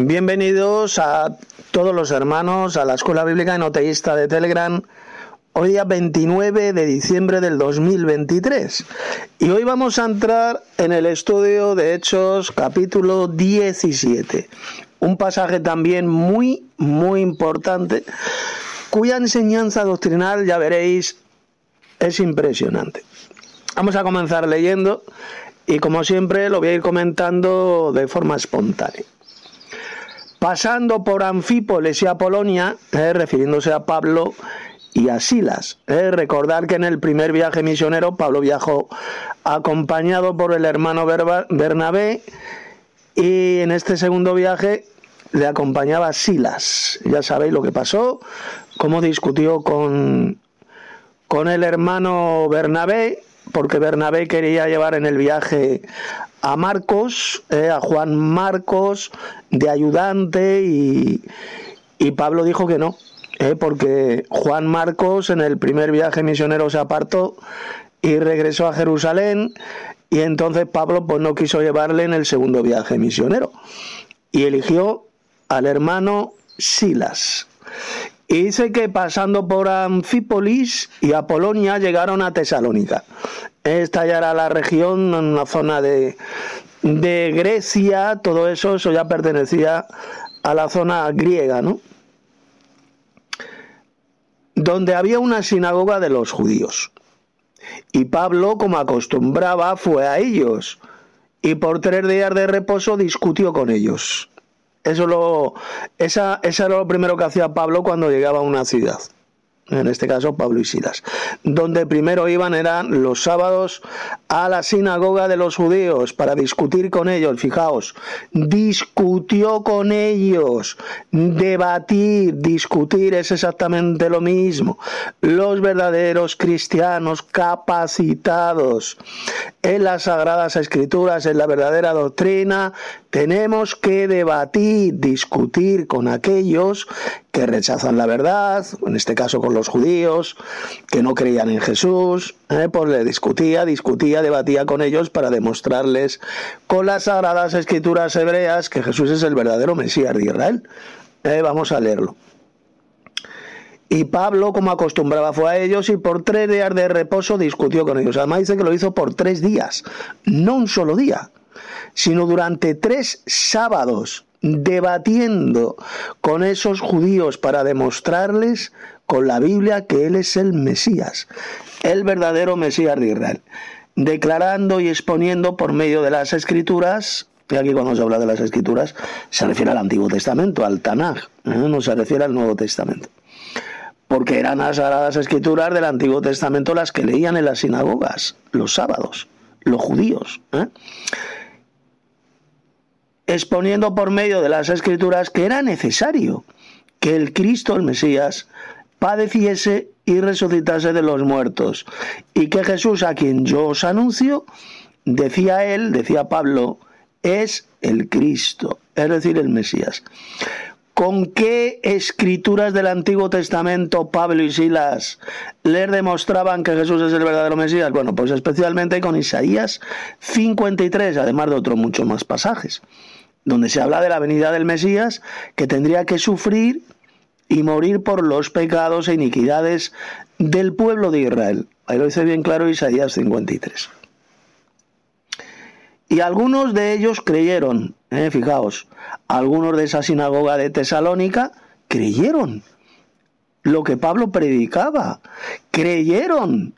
Bienvenidos a todos los hermanos a la Escuela Bíblica Enoteísta de Telegram. Hoy día 29 de diciembre del 2023 y hoy vamos a entrar en el estudio de Hechos capítulo 17, un pasaje también muy importante cuya enseñanza doctrinal, ya veréis, es impresionante. Vamos a comenzar leyendo y como siempre lo voy a ir comentando de forma espontánea. Pasando por Anfípolis y Apolonia, refiriéndose a Pablo y a Silas. Recordar que en el primer viaje misionero Pablo viajó acompañado por el hermano Bernabé y en este segundo viaje le acompañaba Silas. Ya sabéis lo que pasó, cómo discutió con el hermano Bernabé, porque Bernabé quería llevar en el viaje a Marcos, a Juan Marcos, de ayudante, y Pablo dijo que no, porque Juan Marcos en el primer viaje misionero se apartó y regresó a Jerusalén, y entonces Pablo pues no quiso llevarle en el segundo viaje misionero, y eligió al hermano Silas. Y dice que pasando por Anfípolis y Apolonia llegaron a Tesalónica. Esta ya era la región, una zona de Grecia, todo eso ya pertenecía a la zona griega, ¿no? Donde había una sinagoga de los judíos. Y Pablo, como acostumbraba, fue a ellos y por 3 días de reposo discutió con ellos. Eso era lo primero que hacía Pablo cuando llegaba a una ciudad. En este caso Pablo y Silas. Donde primero iban eran los sábados a la sinagoga de los judíos para discutir con ellos. Fijaos, discutió con ellos. Discutir es exactamente lo mismo. Los verdaderos cristianos capacitados en las Sagradas Escrituras, en la verdadera doctrina, tenemos que discutir con aquellos que rechazan la verdad, en este caso con los judíos, que no creían en Jesús, pues le discutía, debatía con ellos para demostrarles con las Sagradas Escrituras hebreas que Jesús es el verdadero Mesías de Israel. Vamos a leerlo. Y Pablo, como acostumbraba, fue a ellos y por 3 días de reposo discutió con ellos. Además dice que lo hizo por 3 días, no un solo día, sino durante 3 sábados, debatiendo con esos judíos para demostrarles con la Biblia que él es el Mesías, el verdadero Mesías de Israel, declarando y exponiendo por medio de las Escrituras. Y aquí cuando se habla de las Escrituras se refiere al Antiguo Testamento, al Tanaj, no se refiere al Nuevo Testamento, porque eran las Sagradas Escrituras del Antiguo Testamento las que leían en las sinagogas los sábados, los judíos, exponiendo por medio de las Escrituras que era necesario que el Cristo, el Mesías, padeciese y resucitase de los muertos, y que Jesús, a quien yo os anuncio, decía Pablo, es el Cristo, es decir, el Mesías. ¿Con qué escrituras del Antiguo Testamento Pablo y Silas les demostraban que Jesús es el verdadero Mesías? Bueno, pues especialmente con Isaías 53, además de otros muchos más pasajes, donde se habla de la venida del Mesías, que tendría que sufrir y morir por los pecados e iniquidades del pueblo de Israel. Ahí lo dice bien claro Isaías 53. Y algunos de ellos creyeron, fijaos, algunos de esa sinagoga de Tesalónica creyeron lo que Pablo predicaba, creyeron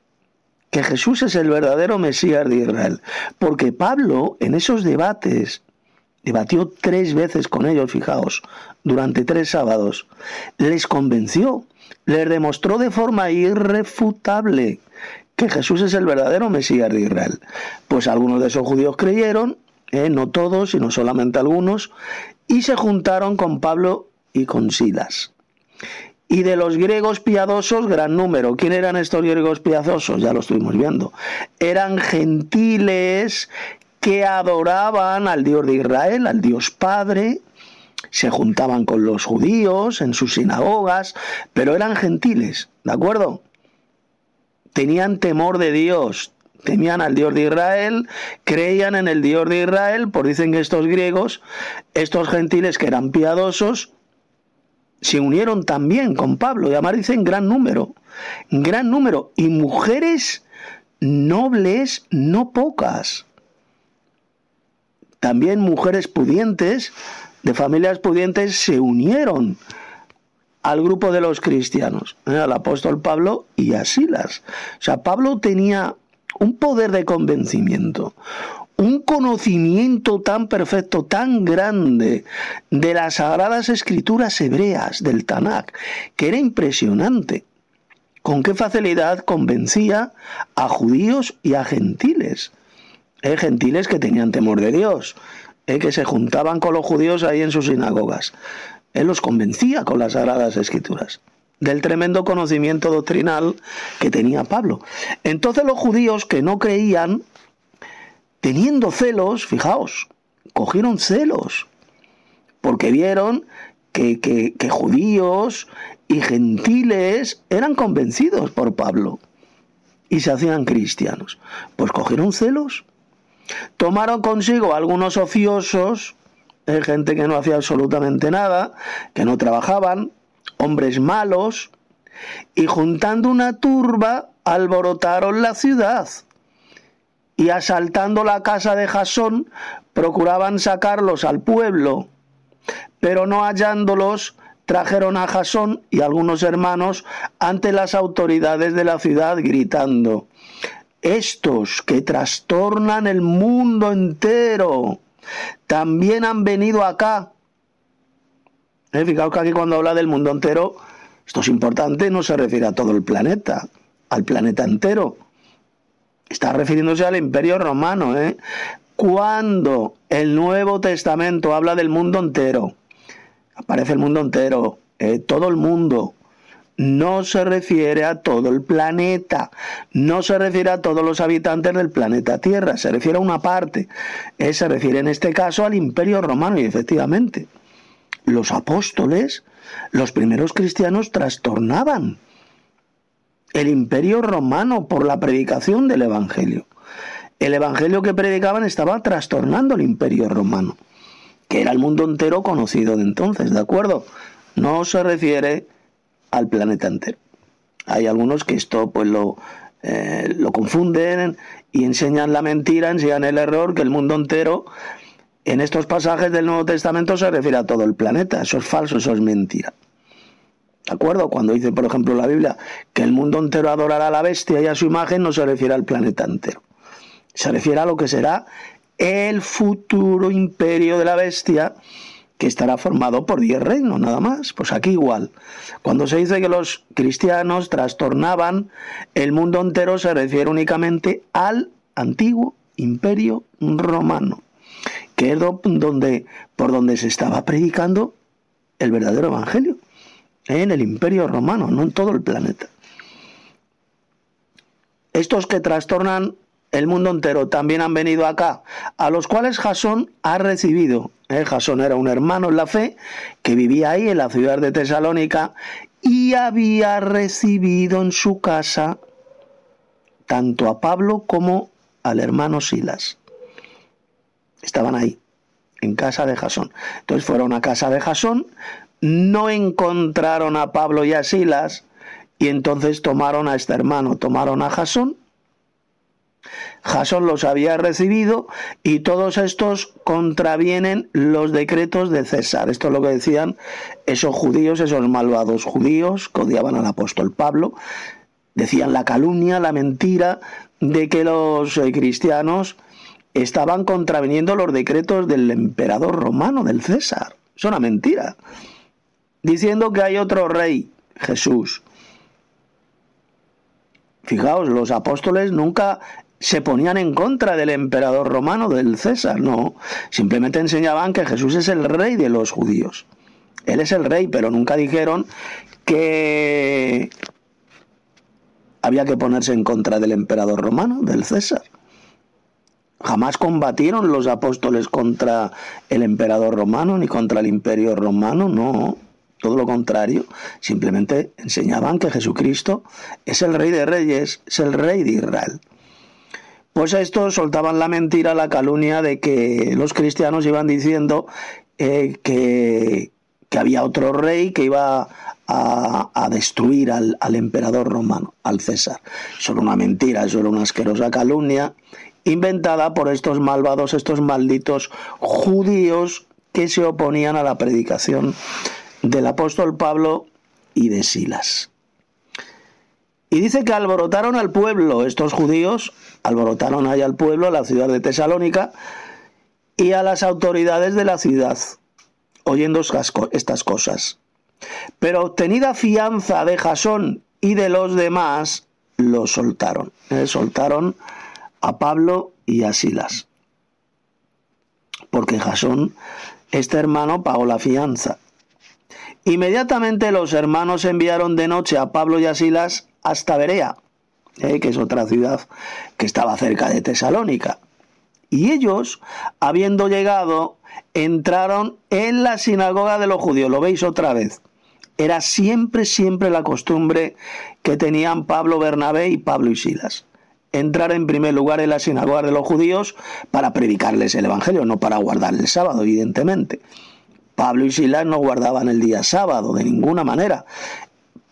que Jesús es el verdadero Mesías de Israel, porque Pablo en esos debates debatió 3 veces con ellos, fijaos, durante 3 sábados, les convenció, les demostró de forma irrefutable que Jesús es el verdadero Mesías de Israel. Pues algunos de esos judíos creyeron, no todos, sino solamente algunos, y se juntaron con Pablo y con Silas. Y de los griegos piadosos, gran número. ¿Quién eran estos griegos piadosos? Ya lo estuvimos viendo. Eran gentiles que adoraban al Dios de Israel, al Dios Padre, se juntaban con los judíos en sus sinagogas, pero eran gentiles, ¿de acuerdo? Tenían temor de Dios, temían al Dios de Israel, creían en el Dios de Israel, pues dicen que estos griegos, estos gentiles que eran piadosos, se unieron también con Pablo, y además dicen gran número, y mujeres nobles no pocas. También mujeres pudientes, de familias pudientes, se unieron al grupo de los cristianos, al apóstol Pablo y a Silas. O sea, Pablo tenía un poder de convencimiento, un conocimiento tan perfecto, tan grande de las sagradas escrituras hebreas, del Tanakh, que era impresionante. Con qué facilidad convencía a judíos y a gentiles. Gentiles que tenían temor de Dios, que se juntaban con los judíos ahí en sus sinagogas. Él los convencía con las sagradas escrituras, del tremendo conocimiento doctrinal que tenía Pablo. Entonces los judíos que no creían, teniendo celos, fijaos, cogieron celos, porque vieron que judíos y gentiles eran convencidos por Pablo y se hacían cristianos. Pues cogieron celos, tomaron consigo algunos ociosos, gente que no hacía absolutamente nada, que no trabajaban, hombres malos, y juntando una turba alborotaron la ciudad, y asaltando la casa de Jasón procuraban sacarlos al pueblo, pero no hallándolos trajeron a Jasón y algunos hermanos ante las autoridades de la ciudad gritando: estos que trastornan el mundo entero también han venido acá. Fijaos que aquí cuando habla del mundo entero, esto es importante, no se refiere a todo el planeta, al planeta entero. Está refiriéndose al Imperio Romano. Cuando el Nuevo Testamento habla del mundo entero, aparece el mundo entero, todo el mundo, no se refiere a todo el planeta, no se refiere a todos los habitantes del planeta Tierra, se refiere a una parte, se refiere en este caso al Imperio Romano. Y efectivamente, los apóstoles, los primeros cristianos, trastornaban el Imperio Romano por la predicación del Evangelio. El Evangelio que predicaban estaba trastornando el Imperio Romano, que era el mundo entero conocido de entonces, ¿de acuerdo? No se refiere al planeta entero. Hay algunos que esto pues lo confunden y enseñan la mentira, enseñan el error, que el mundo entero en estos pasajes del Nuevo Testamento se refiere a todo el planeta. Eso es falso, eso es mentira. ¿De acuerdo? Cuando dice, por ejemplo, la Biblia que el mundo entero adorará a la bestia y a su imagen, no se refiere al planeta entero. Se refiere a lo que será el futuro imperio de la bestia, que estará formado por 10 reinos, nada más. Pues aquí igual. Cuando se dice que los cristianos trastornaban el mundo entero, se refiere únicamente al antiguo Imperio Romano, que es por donde se estaba predicando el verdadero Evangelio, en el Imperio Romano, no en todo el planeta. Estos que trastornan el mundo entero también han venido acá, a los cuales Jasón ha recibido. Jasón era un hermano en la fe que vivía ahí en la ciudad de Tesalónica y había recibido en su casa tanto a Pablo como al hermano Silas. Estaban ahí, en casa de Jasón. Entonces fueron a casa de Jasón, no encontraron a Pablo y a Silas, y entonces tomaron a este hermano, tomaron a Jasón. Jasón los había recibido y todos estos contravienen los decretos de César. Esto es lo que decían esos judíos, esos malvados judíos que odiaban al apóstol Pablo. Decían la calumnia, la mentira de que los cristianos estaban contraviniendo los decretos del emperador romano, del César. Es una mentira. Diciendo que hay otro rey, Jesús. Fijaos, los apóstoles nunca se ponían en contra del emperador romano, del César, no. Simplemente enseñaban que Jesús es el rey de los judíos. Él es el rey, pero nunca dijeron que había que ponerse en contra del emperador romano, del César. Jamás combatieron los apóstoles contra el emperador romano ni contra el imperio romano, no. Todo lo contrario, simplemente enseñaban que Jesucristo es el Rey de Reyes, es el Rey de Israel. Pues estos soltaban la mentira, la calumnia de que los cristianos iban diciendo que había otro rey que iba a destruir al emperador romano, al César. Eso era una mentira, eso era una asquerosa calumnia inventada por estos malvados, estos malditos judíos que se oponían a la predicación del apóstol Pablo y de Silas. Y dice que alborotaron al pueblo, estos judíos, alborotaron allá al pueblo, a la ciudad de Tesalónica, y a las autoridades de la ciudad, oyendo estas cosas. Pero obtenida fianza de Jasón y de los demás, los soltaron. Soltaron a Pablo y a Silas. Porque Jasón, este hermano, pagó la fianza. Inmediatamente los hermanos enviaron de noche a Pablo y a Silas hasta Berea, que es otra ciudad que estaba cerca de Tesalónica. Y ellos, habiendo llegado, entraron en la sinagoga de los judíos. Lo veis otra vez. Era siempre la costumbre que tenían Pablo, Bernabé y Pablo y Silas. Entrar en primer lugar en la sinagoga de los judíos para predicarles el evangelio, no para guardar el sábado, evidentemente. Pablo y Silas no guardaban el día sábado de ninguna manera.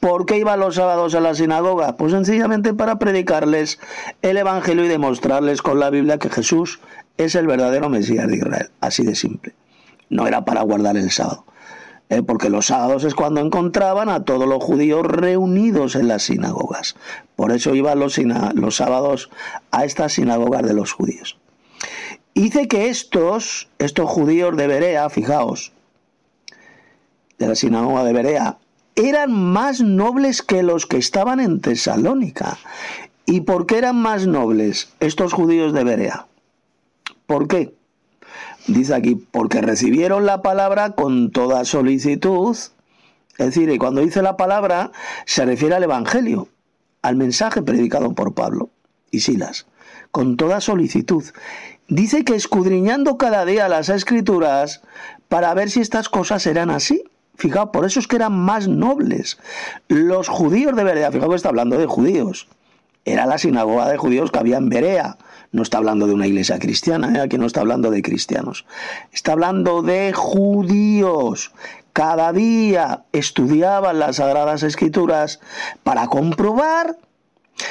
¿Por qué iban los sábados a la sinagoga? Pues sencillamente para predicarles el evangelio y demostrarles con la Biblia que Jesús es el verdadero Mesías de Israel. Así de simple. No era para guardar el sábado. Porque los sábados es cuando encontraban a todos los judíos reunidos en las sinagogas. Por eso iban los sábados a estas sinagogas de los judíos. Dice que estos judíos de Berea, fijaos, de la sinagoga de Berea, eran más nobles que los que estaban en Tesalónica. ¿Y por qué eran más nobles estos judíos de Berea? ¿Por qué? Dice aquí, porque recibieron la palabra con toda solicitud. Es decir, y cuando dice la palabra, se refiere al evangelio, al mensaje predicado por Pablo y Silas, con toda solicitud. Dice que escudriñando cada día las escrituras para ver si estas cosas eran así. Fijaos, por eso es que eran más nobles. Los judíos de Berea, fijaos que está hablando de judíos. Era la sinagoga de judíos que había en Berea. No está hablando de una iglesia cristiana, aquí no está hablando de cristianos. Está hablando de judíos. Cada día estudiaban las Sagradas Escrituras para comprobar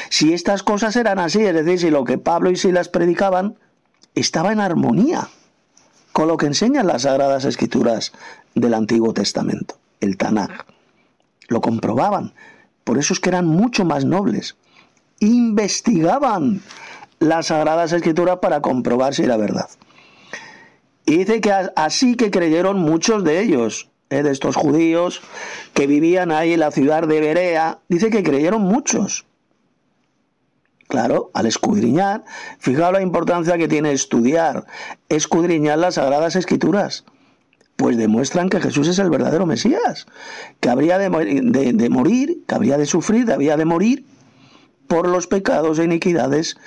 si estas cosas eran así. Es decir, si lo que Pablo y Silas predicaban estaba en armonía con lo que enseñan las Sagradas Escrituras del Antiguo Testamento, el Tanaj. Lo comprobaban. Por eso es que eran mucho más nobles. Investigaban las Sagradas Escrituras para comprobar si era verdad. Y dice que así que creyeron muchos de ellos, de estos judíos que vivían ahí en la ciudad de Berea. Dice que creyeron muchos. Claro, al escudriñar, fijaos la importancia que tiene estudiar, escudriñar las Sagradas Escrituras. Pues demuestran que Jesús es el verdadero Mesías, que habría de morir, que habría de sufrir, habría de morir por los pecados e iniquidades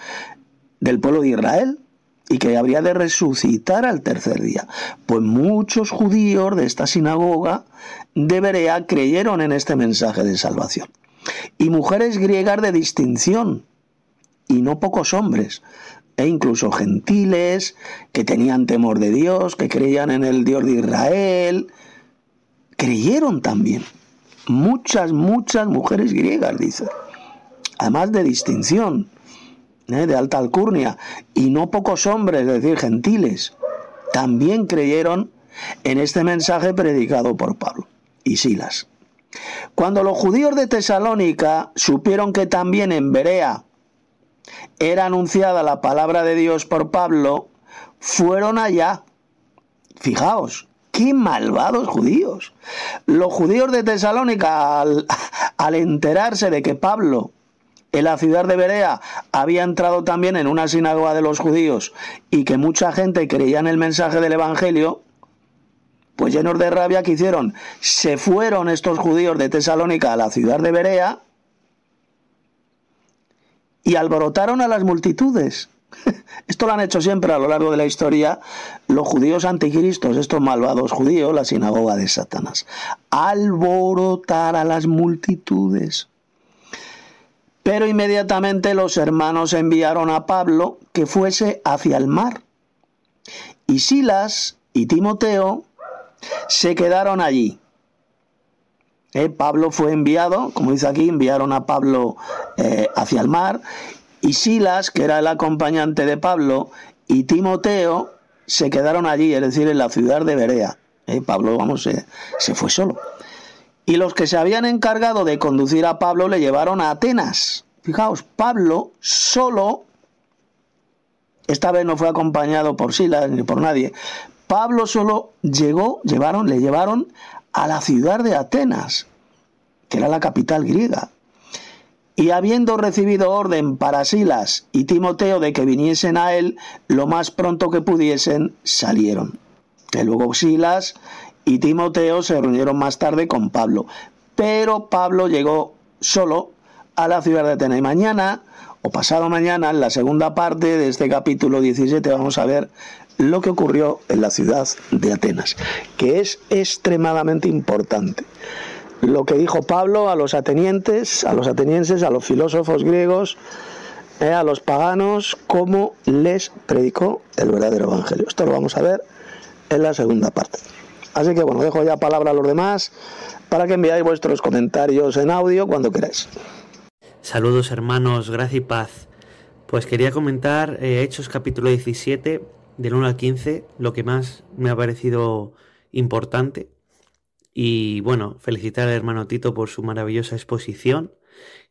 del pueblo de Israel y que habría de resucitar al tercer día. Pues muchos judíos de esta sinagoga de Berea creyeron en este mensaje de salvación. Y mujeres griegas de distinción, y no pocos hombres, e incluso gentiles que tenían temor de Dios, que creían en el Dios de Israel, creyeron también. Muchas mujeres griegas, dice. Además de distinción, de alta alcurnia, y no pocos hombres, es decir, gentiles, también creyeron en este mensaje predicado por Pablo y Silas. Cuando los judíos de Tesalónica supieron que también en Berea era anunciada la palabra de Dios por Pablo, fueron allá. Fijaos, qué malvados judíos. Los judíos de Tesalónica, al enterarse de que Pablo en la ciudad de Berea había entrado también en una sinagoga de los judíos y que mucha gente creía en el mensaje del evangelio, pues llenos de rabia, ¿qué hicieron? Se fueron estos judíos de Tesalónica a la ciudad de Berea y alborotaron a las multitudes. Esto lo han hecho siempre a lo largo de la historia los judíos anticristos, estos malvados judíos, la sinagoga de Satanás. Alborotar a las multitudes. Pero inmediatamente los hermanos enviaron a Pablo que fuese hacia el mar. Y Silas y Timoteo se quedaron allí. Pablo fue enviado, como dice aquí, enviaron a Pablo hacia el mar. Y Silas, que era el acompañante de Pablo, y Timoteo se quedaron allí, es decir, en la ciudad de Berea. Pablo, se fue solo. Y los que se habían encargado de conducir a Pablo le llevaron a Atenas. Fijaos, Pablo solo, esta vez no fue acompañado por Silas ni por nadie. Pablo solo le llevaron a la ciudad de Atenas, que era la capital griega. Y habiendo recibido orden para Silas y Timoteo de que viniesen a él, lo más pronto que pudiesen, salieron. Y luego Silas y Timoteo se reunieron más tarde con Pablo. Pero Pablo llegó solo a la ciudad de Atenas. Y mañana, o pasado mañana, en la segunda parte de este capítulo 17, vamos a ver lo que ocurrió en la ciudad de Atenas, que es extremadamente importante. Lo que dijo Pablo a los atenienses, a los filósofos griegos, a los paganos, cómo les predicó el verdadero evangelio. Esto lo vamos a ver en la segunda parte. Así que bueno, dejo ya palabra a los demás para que enviáis vuestros comentarios en audio cuando queráis. Saludos hermanos, gracia y paz. Pues quería comentar Hechos capítulo 17, del 1 al 15, lo que más me ha parecido importante. Y bueno, felicitar al hermano Tito por su maravillosa exposición.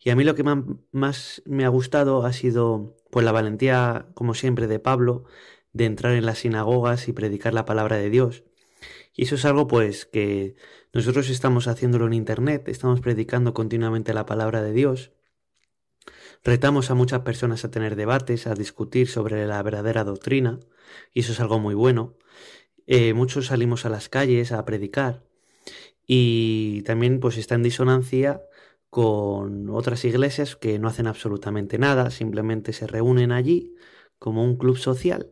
Y a mí lo que más me ha gustado ha sido pues la valentía, como siempre, de Pablo, de entrar en las sinagogas y predicar la palabra de Dios. Y eso es algo pues que nosotros estamos haciéndolo en internet, estamos predicando continuamente la palabra de Dios. Retamos a muchas personas a tener debates, a discutir sobre la verdadera doctrina, y eso es algo muy bueno. Muchos salimos a las calles a predicar. Y también pues está en disonancia con otras iglesias que no hacen absolutamente nada, simplemente se reúnen allí como un club social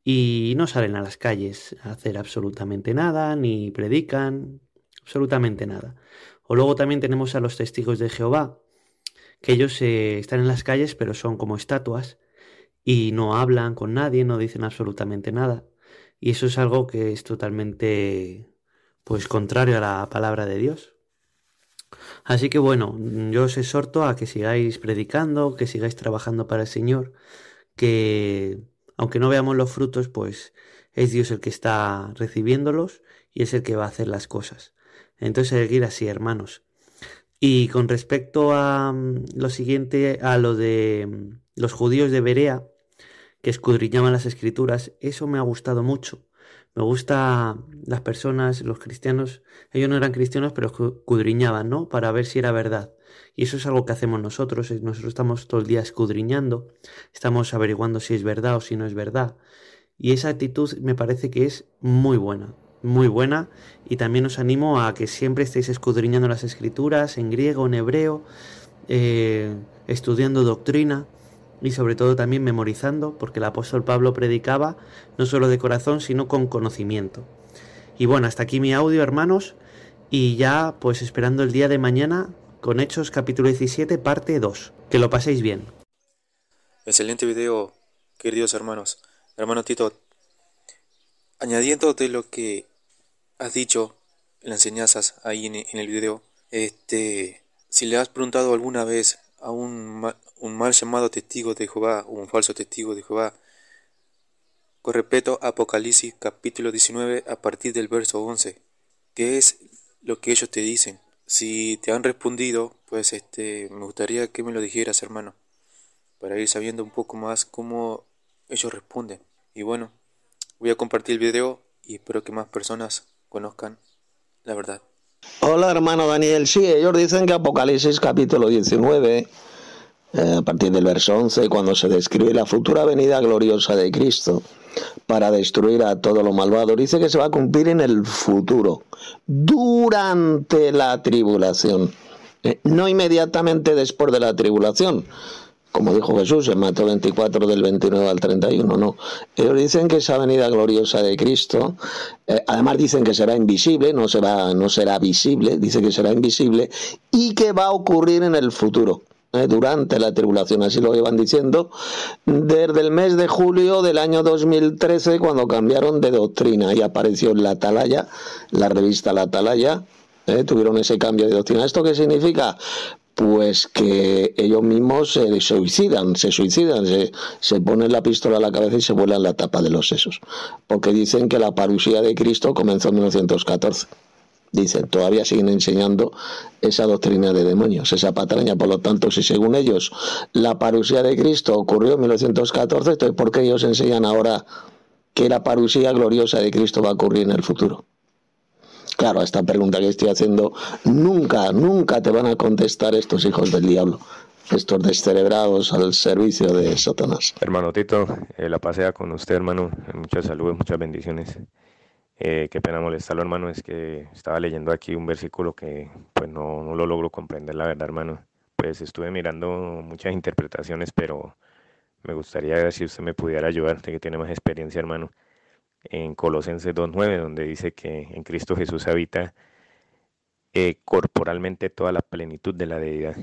y no salen a las calles a hacer absolutamente nada, ni predican absolutamente nada. O luego también tenemos a los testigos de Jehová, que ellos están en las calles pero son como estatuas y no hablan con nadie, no dicen absolutamente nada. Y eso es algo que es totalmente pues contrario a la palabra de Dios. Así que bueno, yo os exhorto a que sigáis predicando, que sigáis trabajando para el Señor, que aunque no veamos los frutos, pues es Dios el que está recibiéndolos y es el que va a hacer las cosas. Entonces seguir así, hermanos. Y con respecto a lo siguiente, a lo de los judíos de Berea, que escudriñaban las Escrituras, eso me ha gustado mucho. Me gusta las personas, los cristianos, ellos no eran cristianos, pero escudriñaban, ¿no? Para ver si era verdad. Y eso es algo que hacemos nosotros. Nosotros estamos todo el día escudriñando, estamos averiguando si es verdad o si no es verdad. Y esa actitud me parece que es muy buena. Y también os animo a que siempre estéis escudriñando las Escrituras en griego, en hebreo, estudiando doctrina. Y sobre todo también memorizando, porque el apóstol Pablo predicaba no solo de corazón, sino con conocimiento. Y bueno, hasta aquí mi audio, hermanos, y ya pues esperando el día de mañana con Hechos capítulo 17, parte 2. Que lo paséis bien. Excelente video, queridos hermanos. Hermano Tito, añadiendo de lo que has dicho en las enseñanzas ahí en el video, si le has preguntado alguna vez a un mal llamado testigo de Jehová o un falso testigo de Jehová, con respeto a Apocalipsis capítulo 19 a partir del verso 11, ¿qué es lo que ellos te dicen? Si te han respondido, pues me gustaría que me lo dijeras, hermano, para ir sabiendo un poco más cómo ellos responden. Y bueno, voy a compartir el video y espero que más personas conozcan la verdad. Hola hermano Daniel, sí, ellos dicen que Apocalipsis capítulo 19, a partir del verso 11, cuando se describe la futura venida gloriosa de Cristo para destruir a todo lo malvado, dice que se va a cumplir en el futuro, durante la tribulación, no inmediatamente después de la tribulación, como dijo Jesús en Mateo 24 del 29 al 31, no. Ellos dicen que esa venida gloriosa de Cristo, además dicen que será invisible, no será visible, dice que será invisible y que va a ocurrir en el futuro. durante la tribulación, así lo iban diciendo, desde el mes de julio del año 2013, cuando cambiaron de doctrina y apareció en la Atalaya, la revista La Atalaya, tuvieron ese cambio de doctrina. ¿Esto qué significa? Pues que ellos mismos se suicidan, se ponen la pistola a la cabeza y se vuelan la tapa de los sesos, porque dicen que la parusía de Cristo comenzó en 1914. Dicen, todavía siguen enseñando esa doctrina de demonios, esa patraña. Por lo tanto, si según ellos la parusía de Cristo ocurrió en 1914, entonces ¿por qué ellos enseñan ahora que la parusía gloriosa de Cristo va a ocurrir en el futuro? Claro, a esta pregunta que estoy haciendo, nunca te van a contestar estos hijos del diablo, estos descerebrados al servicio de Satanás. Hermano Tito, la pasea con usted, hermano. Muchas saludos, muchas bendiciones. Qué pena molestarlo, hermano. Es que estaba leyendo aquí un versículo que pues no lo logro comprender, la verdad, hermano. Pues estuve mirando muchas interpretaciones, pero me gustaría ver si usted me pudiera ayudar, usted que tiene más experiencia, hermano. En Colosenses 2:9, donde dice que en Cristo Jesús habita corporalmente toda la plenitud de la deidad,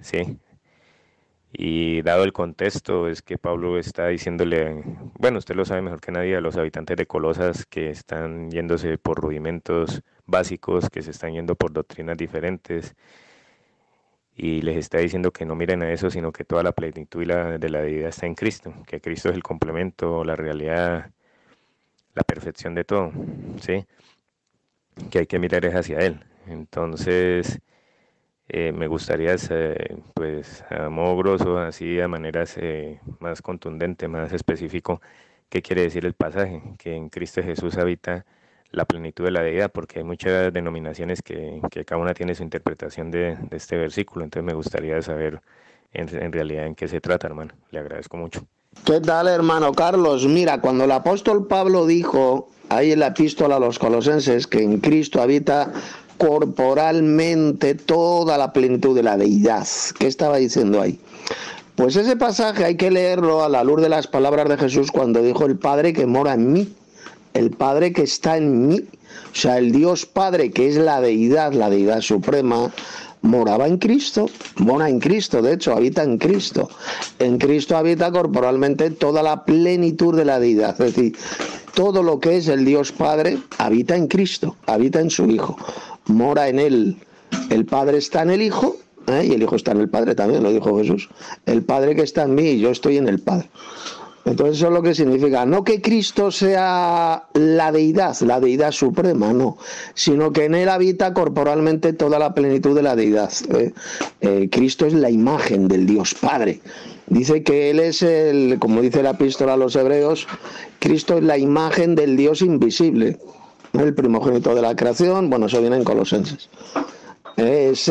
¿sí? Y dado el contexto, es que Pablo está diciéndole, bueno, usted lo sabe mejor que nadie, a los habitantes de Colosas que están yéndose por rudimentos básicos, que se están yendo por doctrinas diferentes, y les está diciendo que no miren a eso, sino que toda la plenitud de la deidad está en Cristo, que Cristo es el complemento, la realidad, la perfección de todo, ¿sí? Que hay que mirar es hacia Él. Entonces, me gustaría, pues, a modo grosso, así de maneras más contundente, más específico, qué quiere decir el pasaje, que en Cristo Jesús habita la plenitud de la deidad, porque hay muchas denominaciones que cada una tiene su interpretación de este versículo. Entonces me gustaría saber en realidad en qué se trata, hermano. Le agradezco mucho. ¿Qué tal, hermano Carlos? Mira, cuando el apóstol Pablo dijo ahí en la epístola a los Colosenses que en Cristo habita corporalmente toda la plenitud de la deidad, ¿qué estaba diciendo ahí? Pues ese pasaje hay que leerlo a la luz de las palabras de Jesús cuando dijo el Padre que mora en mí, el Padre que está en mí, o sea, el Dios Padre que es la deidad suprema, moraba en Cristo, mora en Cristo, de hecho habita en Cristo. En Cristo habita corporalmente toda la plenitud de la deidad, es decir, todo lo que es el Dios Padre habita en Cristo, habita en su Hijo, mora en Él. El Padre está en el Hijo, y el Hijo está en el Padre también, lo dijo Jesús. El Padre que está en mí y yo estoy en el Padre. Entonces eso es lo que significa, no que Cristo sea la deidad suprema, no, sino que en Él habita corporalmente toda la plenitud de la deidad. Cristo es la imagen del Dios Padre. Dice que Él es como dice la epístola a los Hebreos, Cristo es la imagen del Dios invisible, el primogénito de la creación. Bueno, eso viene en Colosenses. Es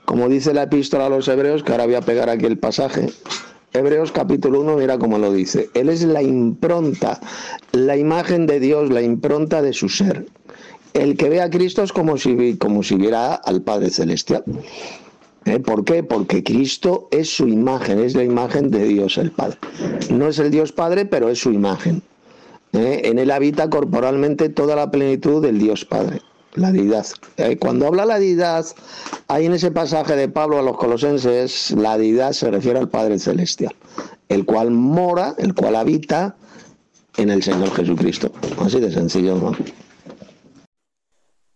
como dice la epístola a los Hebreos, que ahora voy a pegar aquí el pasaje. Hebreos capítulo 1, mira cómo lo dice. Él es la impronta, la imagen de Dios, la impronta de su ser. El que ve a Cristo es como si viera al Padre Celestial. ¿Por qué? Porque Cristo es su imagen, es la imagen de Dios el Padre. No es el Dios Padre, pero es su imagen. En Él habita corporalmente toda la plenitud del Dios Padre, la deidad. Cuando habla la deidad, ahí en ese pasaje de Pablo a los Colosenses, la deidad se refiere al Padre Celestial, el cual mora, el cual habita en el Señor Jesucristo. Así de sencillo, ¿no?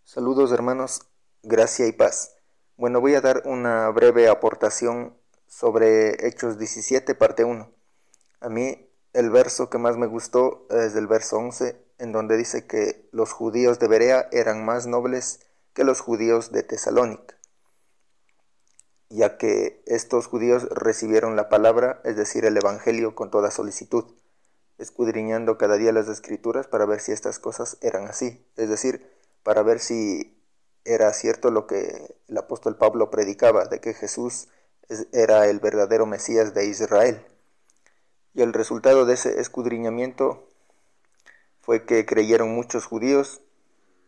Saludos, hermanos, gracia y paz. Bueno, voy a dar una breve aportación sobre Hechos 17, parte 1. A mí el verso que más me gustó es el verso 11, en donde dice que los judíos de Berea eran más nobles que los judíos de Tesalónica, ya que estos judíos recibieron la palabra, es decir, el evangelio, con toda solicitud, escudriñando cada día las escrituras para ver si estas cosas eran así, es decir, para ver si era cierto lo que el apóstol Pablo predicaba, de que Jesús era el verdadero Mesías de Israel. Y el resultado de ese escudriñamiento fue que creyeron muchos judíos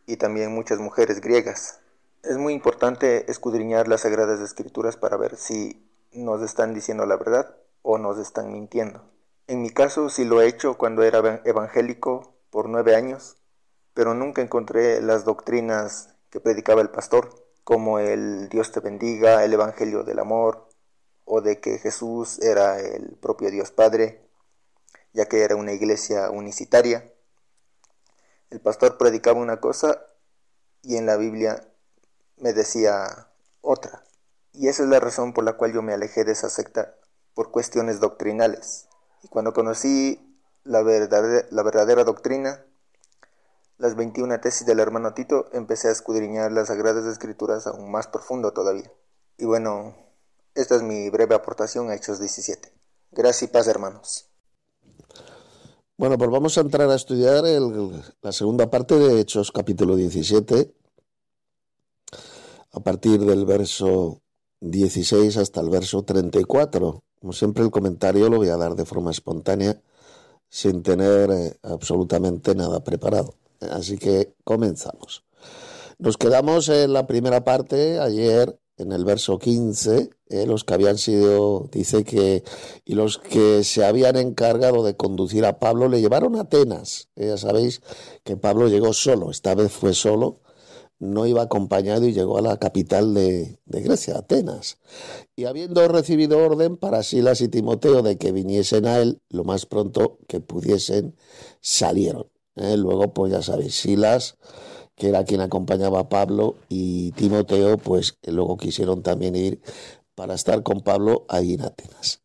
y también muchas mujeres griegas. Es muy importante escudriñar las Sagradas Escrituras para ver si nos están diciendo la verdad o nos están mintiendo. En mi caso sí lo he hecho cuando era evangélico por 9 años, pero nunca encontré las doctrinas que predicaba el pastor, como el Dios te bendiga, el Evangelio del amor, o de que Jesús era el propio Dios Padre, ya que era una iglesia unicitaria. El pastor predicaba una cosa y en la Biblia me decía otra. Y esa es la razón por la cual yo me alejé de esa secta, por cuestiones doctrinales. Y cuando conocí la verdadera doctrina, las 21 tesis del hermano Tito, empecé a escudriñar las Sagradas Escrituras aún más profundo todavía. Y bueno, esta es mi breve aportación a Hechos 17. Gracias y paz, hermanos. Bueno, pues vamos a entrar a estudiar la segunda parte de Hechos capítulo 17, a partir del verso 16 hasta el verso 34. Como siempre, el comentario lo voy a dar de forma espontánea, sin tener absolutamente nada preparado. Así que comenzamos. Nos quedamos en la primera parte ayer, en el verso 15, los que habían sido, dice que, y los que se habían encargado de conducir a Pablo le llevaron a Atenas. Ya sabéis que Pablo llegó solo, esta vez fue solo, no iba acompañado y llegó a la capital de Grecia, Atenas. Y habiendo recibido orden para Silas y Timoteo de que viniesen a él lo más pronto que pudiesen, salieron. Luego, pues ya sabéis, Silas, que era quien acompañaba a Pablo, y Timoteo, pues luego quisieron también ir para estar con Pablo ahí en Atenas.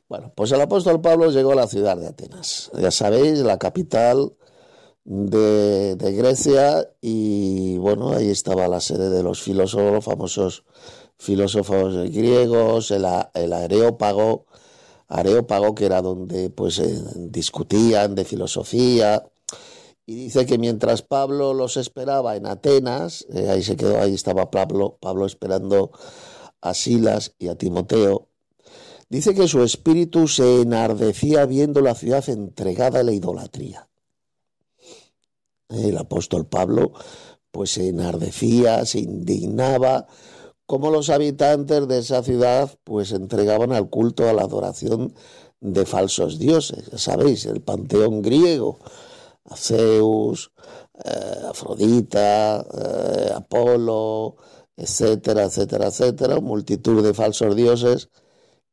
Bueno, pues el apóstol Pablo llegó a la ciudad de Atenas, ya sabéis, la capital de Grecia, y bueno, ahí estaba la sede de los filósofos, famosos filósofos griegos, el Areópago, que era donde pues discutían de filosofía. Y dice que mientras Pablo los esperaba en Atenas, ahí se quedó, ahí estaba Pablo esperando a Silas y a Timoteo, dice que su espíritu se enardecía viendo la ciudad entregada a la idolatría. El apóstol Pablo pues se enardecía, se indignaba, como los habitantes de esa ciudad pues entregaban al culto, a la adoración de falsos dioses. Ya sabéis, el panteón griego, a Zeus, Afrodita, Apolo, etcétera, etcétera, etcétera, multitud de falsos dioses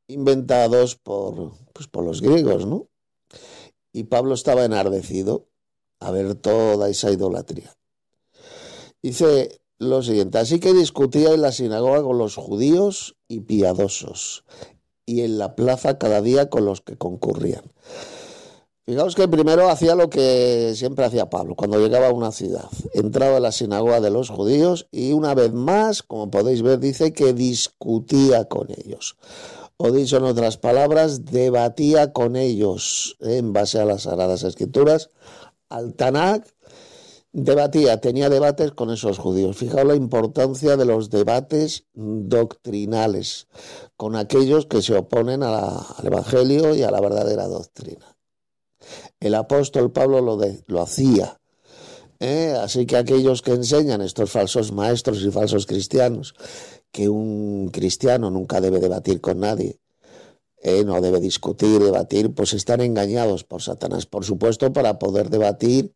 inventados por los griegos, ¿no? Y Pablo estaba enardecido a ver toda esa idolatría. Dice lo siguiente: así que discutía en la sinagoga con los judíos y piadosos, y en la plaza cada día con los que concurrían. Fijaos que primero hacía lo que siempre hacía Pablo cuando llegaba a una ciudad. Entraba en la sinagoga de los judíos y una vez más, como podéis ver, dice que discutía con ellos. O dicho en otras palabras, debatía con ellos en base a las Sagradas Escrituras, al Tanakh. Tenía debates con esos judíos. Fijaos la importancia de los debates doctrinales con aquellos que se oponen al Evangelio y a la verdadera doctrina. El apóstol Pablo lo hacía. Así que aquellos que enseñan, estos falsos maestros y falsos cristianos, que un cristiano nunca debe debatir con nadie, no debe discutir, debatir, pues están engañados por Satanás. Por supuesto, para poder debatir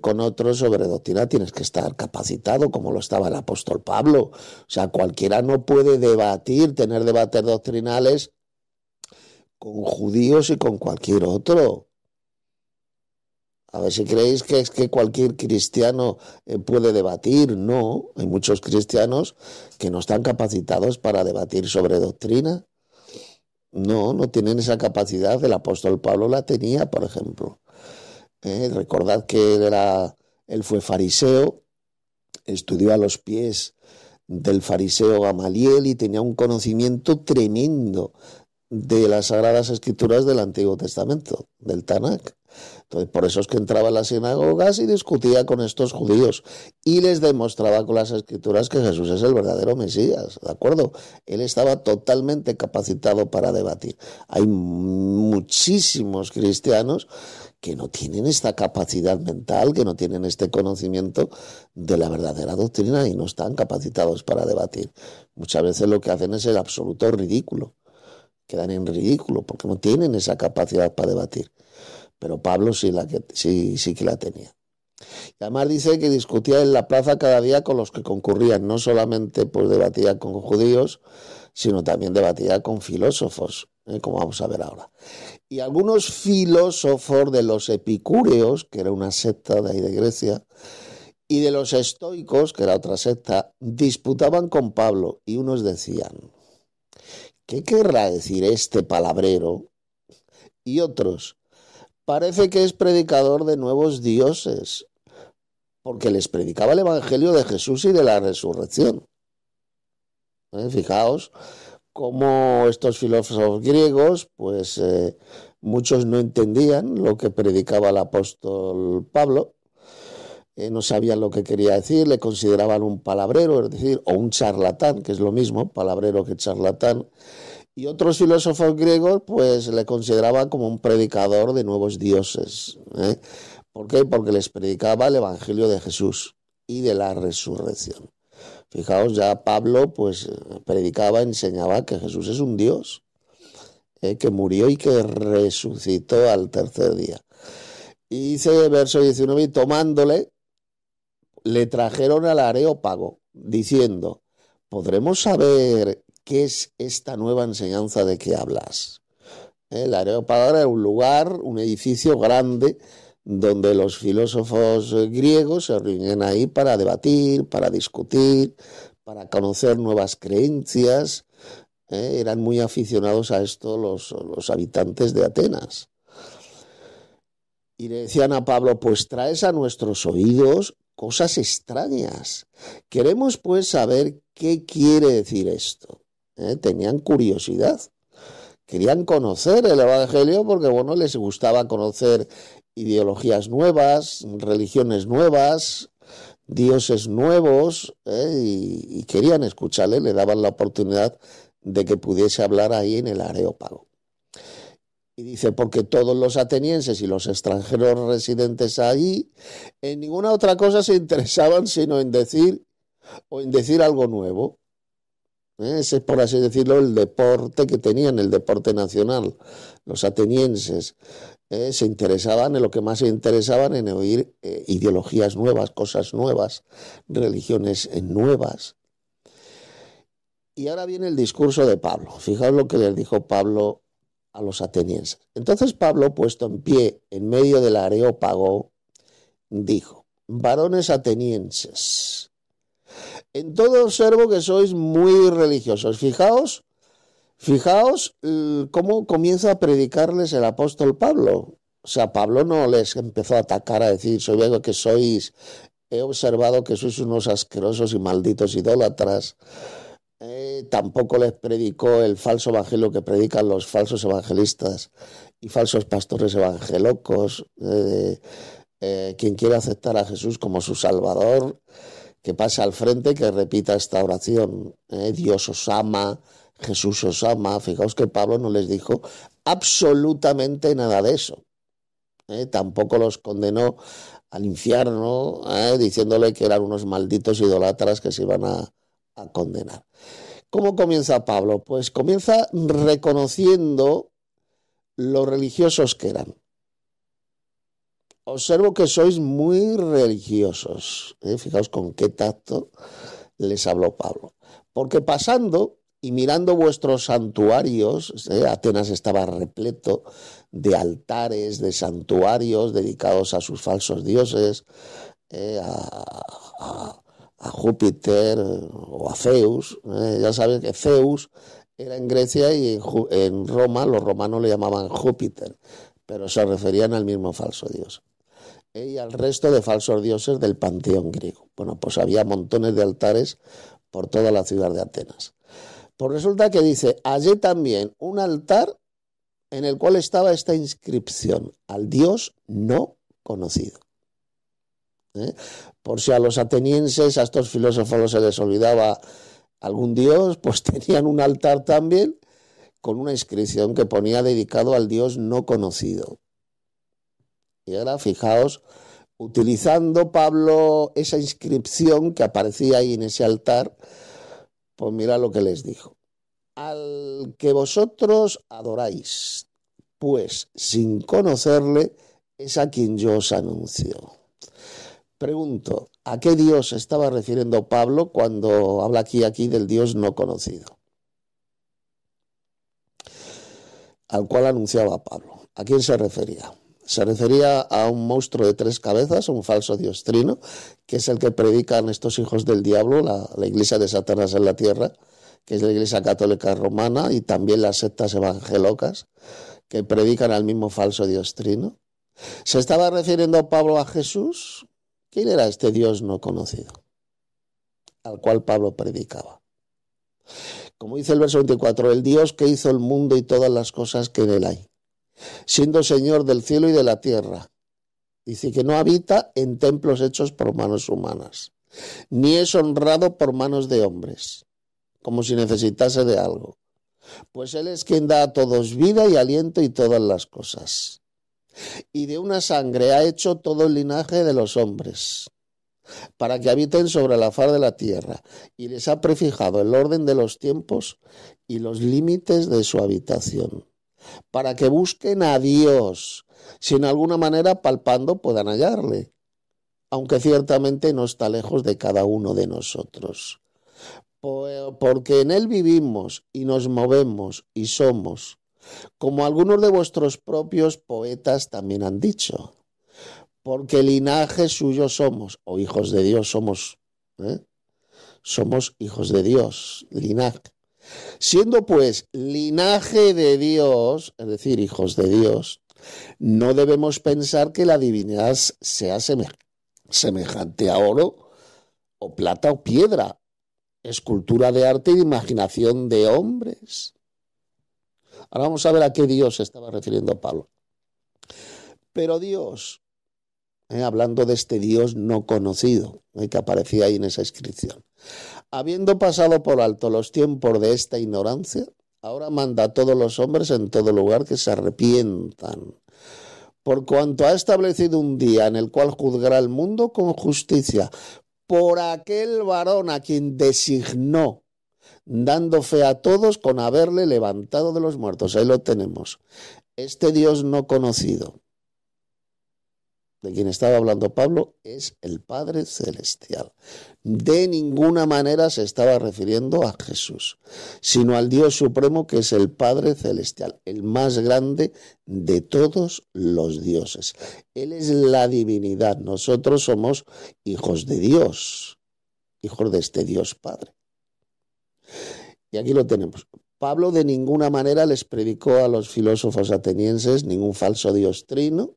con otros sobre doctrina tienes que estar capacitado, como lo estaba el apóstol Pablo. O sea, cualquiera no puede debatir, tener debates doctrinales con judíos y con cualquier otro. A ver si creéis que es que cualquier cristiano puede debatir. No, hay muchos cristianos que no están capacitados para debatir sobre doctrina. No tienen esa capacidad. El apóstol Pablo la tenía, por ejemplo. Recordad que él fue fariseo, estudió a los pies del fariseo Gamaliel y tenía un conocimiento tremendo de las Sagradas Escrituras del Antiguo Testamento, del Tanakh. Entonces, por eso es que entraba a las sinagogas y discutía con estos judíos y les demostraba con las Escrituras que Jesús es el verdadero Mesías, ¿de acuerdo? Él estaba totalmente capacitado para debatir. Hay muchísimos cristianos que no tienen esta capacidad mental, que no tienen este conocimiento de la verdadera doctrina y no están capacitados para debatir. Muchas veces lo que hacen es el absoluto ridículo. Quedan en ridículo porque no tienen esa capacidad para debatir. Pero Pablo sí que la tenía. Y además dice que discutía en la plaza cada día con los que concurrían, no solamente pues debatía con judíos, sino también debatía con filósofos, como vamos a ver ahora. Y algunos filósofos de los epicúreos, que era una secta de ahí de Grecia, y de los estoicos, que era otra secta, disputaban con Pablo y unos decían: ¿qué querrá decir este palabrero? Y otros: parece que es predicador de nuevos dioses, porque les predicaba el evangelio de Jesús y de la resurrección. Fijaos cómo estos filósofos griegos, pues muchos no entendían lo que predicaba el apóstol Pablo, no sabían lo que quería decir, le consideraban un palabrero, es decir, o un charlatán, que es lo mismo, palabrero que charlatán, y otros filósofos griegos pues le consideraban como un predicador de nuevos dioses. ¿Por qué? Porque les predicaba el evangelio de Jesús y de la resurrección. Fijaos, ya Pablo pues predicaba, enseñaba que Jesús es un Dios, que murió y que resucitó al tercer día. Y dice verso 19, y tomándole, le trajeron al Areópago, diciendo: ¿podremos saber qué es esta nueva enseñanza de que hablas? El Areópago era un lugar, un edificio grande, donde los filósofos griegos se reunían ahí para debatir, para discutir, para conocer nuevas creencias. Eran muy aficionados a esto los habitantes de Atenas. Y le decían a Pablo: pues traes a nuestros oídos cosas extrañas. Queremos pues saber qué quiere decir esto. Tenían curiosidad. Querían conocer el evangelio porque, bueno, les gustaba conocer ideologías nuevas, religiones nuevas, dioses nuevos, y querían escucharle, le daban la oportunidad de que pudiese hablar ahí en el Areópago. Y dice: porque todos los atenienses y los extranjeros residentes ahí en ninguna otra cosa se interesaban sino en decir algo nuevo. Ese es, por así decirlo, el deporte que tenían, el deporte nacional. Los atenienses se interesaban, en lo que más se interesaban, en oír ideologías nuevas, cosas nuevas, religiones nuevas. Y ahora viene el discurso de Pablo. Fijaos lo que les dijo Pablo a los atenienses. Entonces Pablo, puesto en pie en medio del Areópago, dijo: varones atenienses, en todo observo que sois muy religiosos. Fijaos cómo comienza a predicarles el apóstol Pablo. O sea, Pablo no les empezó a atacar, a decir: he observado que sois unos asquerosos y malditos idólatras. Tampoco les predicó el falso evangelio que predican los falsos evangelistas y falsos pastores evangelocos. Quien quiere aceptar a Jesús como su Salvador, que pase al frente, que repita esta oración: Dios os ama, Jesús os ama. Fijaos que Pablo no les dijo absolutamente nada de eso. Tampoco los condenó al infierno, diciéndole que eran unos malditos idólatras que se iban a condenar. ¿Cómo comienza Pablo? Pues comienza reconociendo lo religiosos que eran. Observo que sois muy religiosos. Fijaos con qué tacto les habló Pablo. Porque pasando y mirando vuestros santuarios, Atenas estaba repleto de altares, de santuarios dedicados a sus falsos dioses, a Júpiter o a Zeus. Ya sabes que Zeus era en Grecia y en Roma los romanos le llamaban Júpiter, pero se referían al mismo falso dios. Y al resto de falsos dioses del panteón griego. Bueno, pues había montones de altares por toda la ciudad de Atenas. Pues resulta que dice: hallé también un altar en el cual estaba esta inscripción: al Dios no conocido. Por si a los atenienses, a estos filósofos se les olvidaba algún dios, pues tenían un altar también con una inscripción que ponía: dedicado al Dios no conocido. Y ahora fijaos, utilizando Pablo esa inscripción que aparecía ahí en ese altar, pues mira lo que les dijo: al que vosotros adoráis, pues sin conocerle, es a quien yo os anuncio. Pregunto, ¿a qué Dios se estaba refiriendo Pablo cuando habla aquí del Dios no conocido? Al cual anunciaba Pablo. ¿A quién se refería? Se refería a un monstruo de 3 cabezas, un falso Dios trino, que es el que predican estos hijos del diablo, la iglesia de Satanás en la tierra, que es la iglesia católica romana, y también las sectas evangelocas, que predican al mismo falso Dios trino. ¿Se estaba refiriendo Pablo a Jesús? ¿Quién era este Dios no conocido al cual Pablo predicaba? Como dice el verso 24, el Dios que hizo el mundo y todas las cosas que en él hay, siendo Señor del cielo y de la tierra. Dice que no habita en templos hechos por manos humanas, ni es honrado por manos de hombres, como si necesitase de algo. Pues Él es quien da a todos vida y aliento y todas las cosas. Y de una sangre ha hecho todo el linaje de los hombres, para que habiten sobre la faz de la tierra, y les ha prefijado el orden de los tiempos y los límites de su habitación, para que busquen a Dios, si en alguna manera palpando puedan hallarle, aunque ciertamente no está lejos de cada uno de nosotros. Porque en Él vivimos y nos movemos y somos, como algunos de vuestros propios poetas también han dicho, porque linaje suyo somos, o hijos de Dios somos, somos hijos de Dios, linaje. Siendo pues linaje de Dios, es decir, hijos de Dios, no debemos pensar que la divinidad sea semejante a oro o plata o piedra, escultura de arte y de imaginación de hombres. Ahora vamos a ver a qué Dios se estaba refiriendo Pablo. Pero Dios, hablando de este Dios no conocido, que aparecía ahí en esa inscripción, habiendo pasado por alto los tiempos de esta ignorancia, ahora manda a todos los hombres en todo lugar que se arrepientan, por cuanto ha establecido un día en el cual juzgará al mundo con justicia, por aquel varón a quien designó, dando fe a todos con haberle levantado de los muertos. Ahí lo tenemos. Este Dios no conocido, de quien estaba hablando Pablo, es el Padre Celestial. De ninguna manera se estaba refiriendo a Jesús, sino al Dios Supremo, que es el Padre Celestial, el más grande de todos los dioses. Él es la divinidad. Nosotros somos hijos de Dios, hijos de este Dios Padre. Y aquí lo tenemos. Pablo de ninguna manera les predicó a los filósofos atenienses ningún falso Dios trino.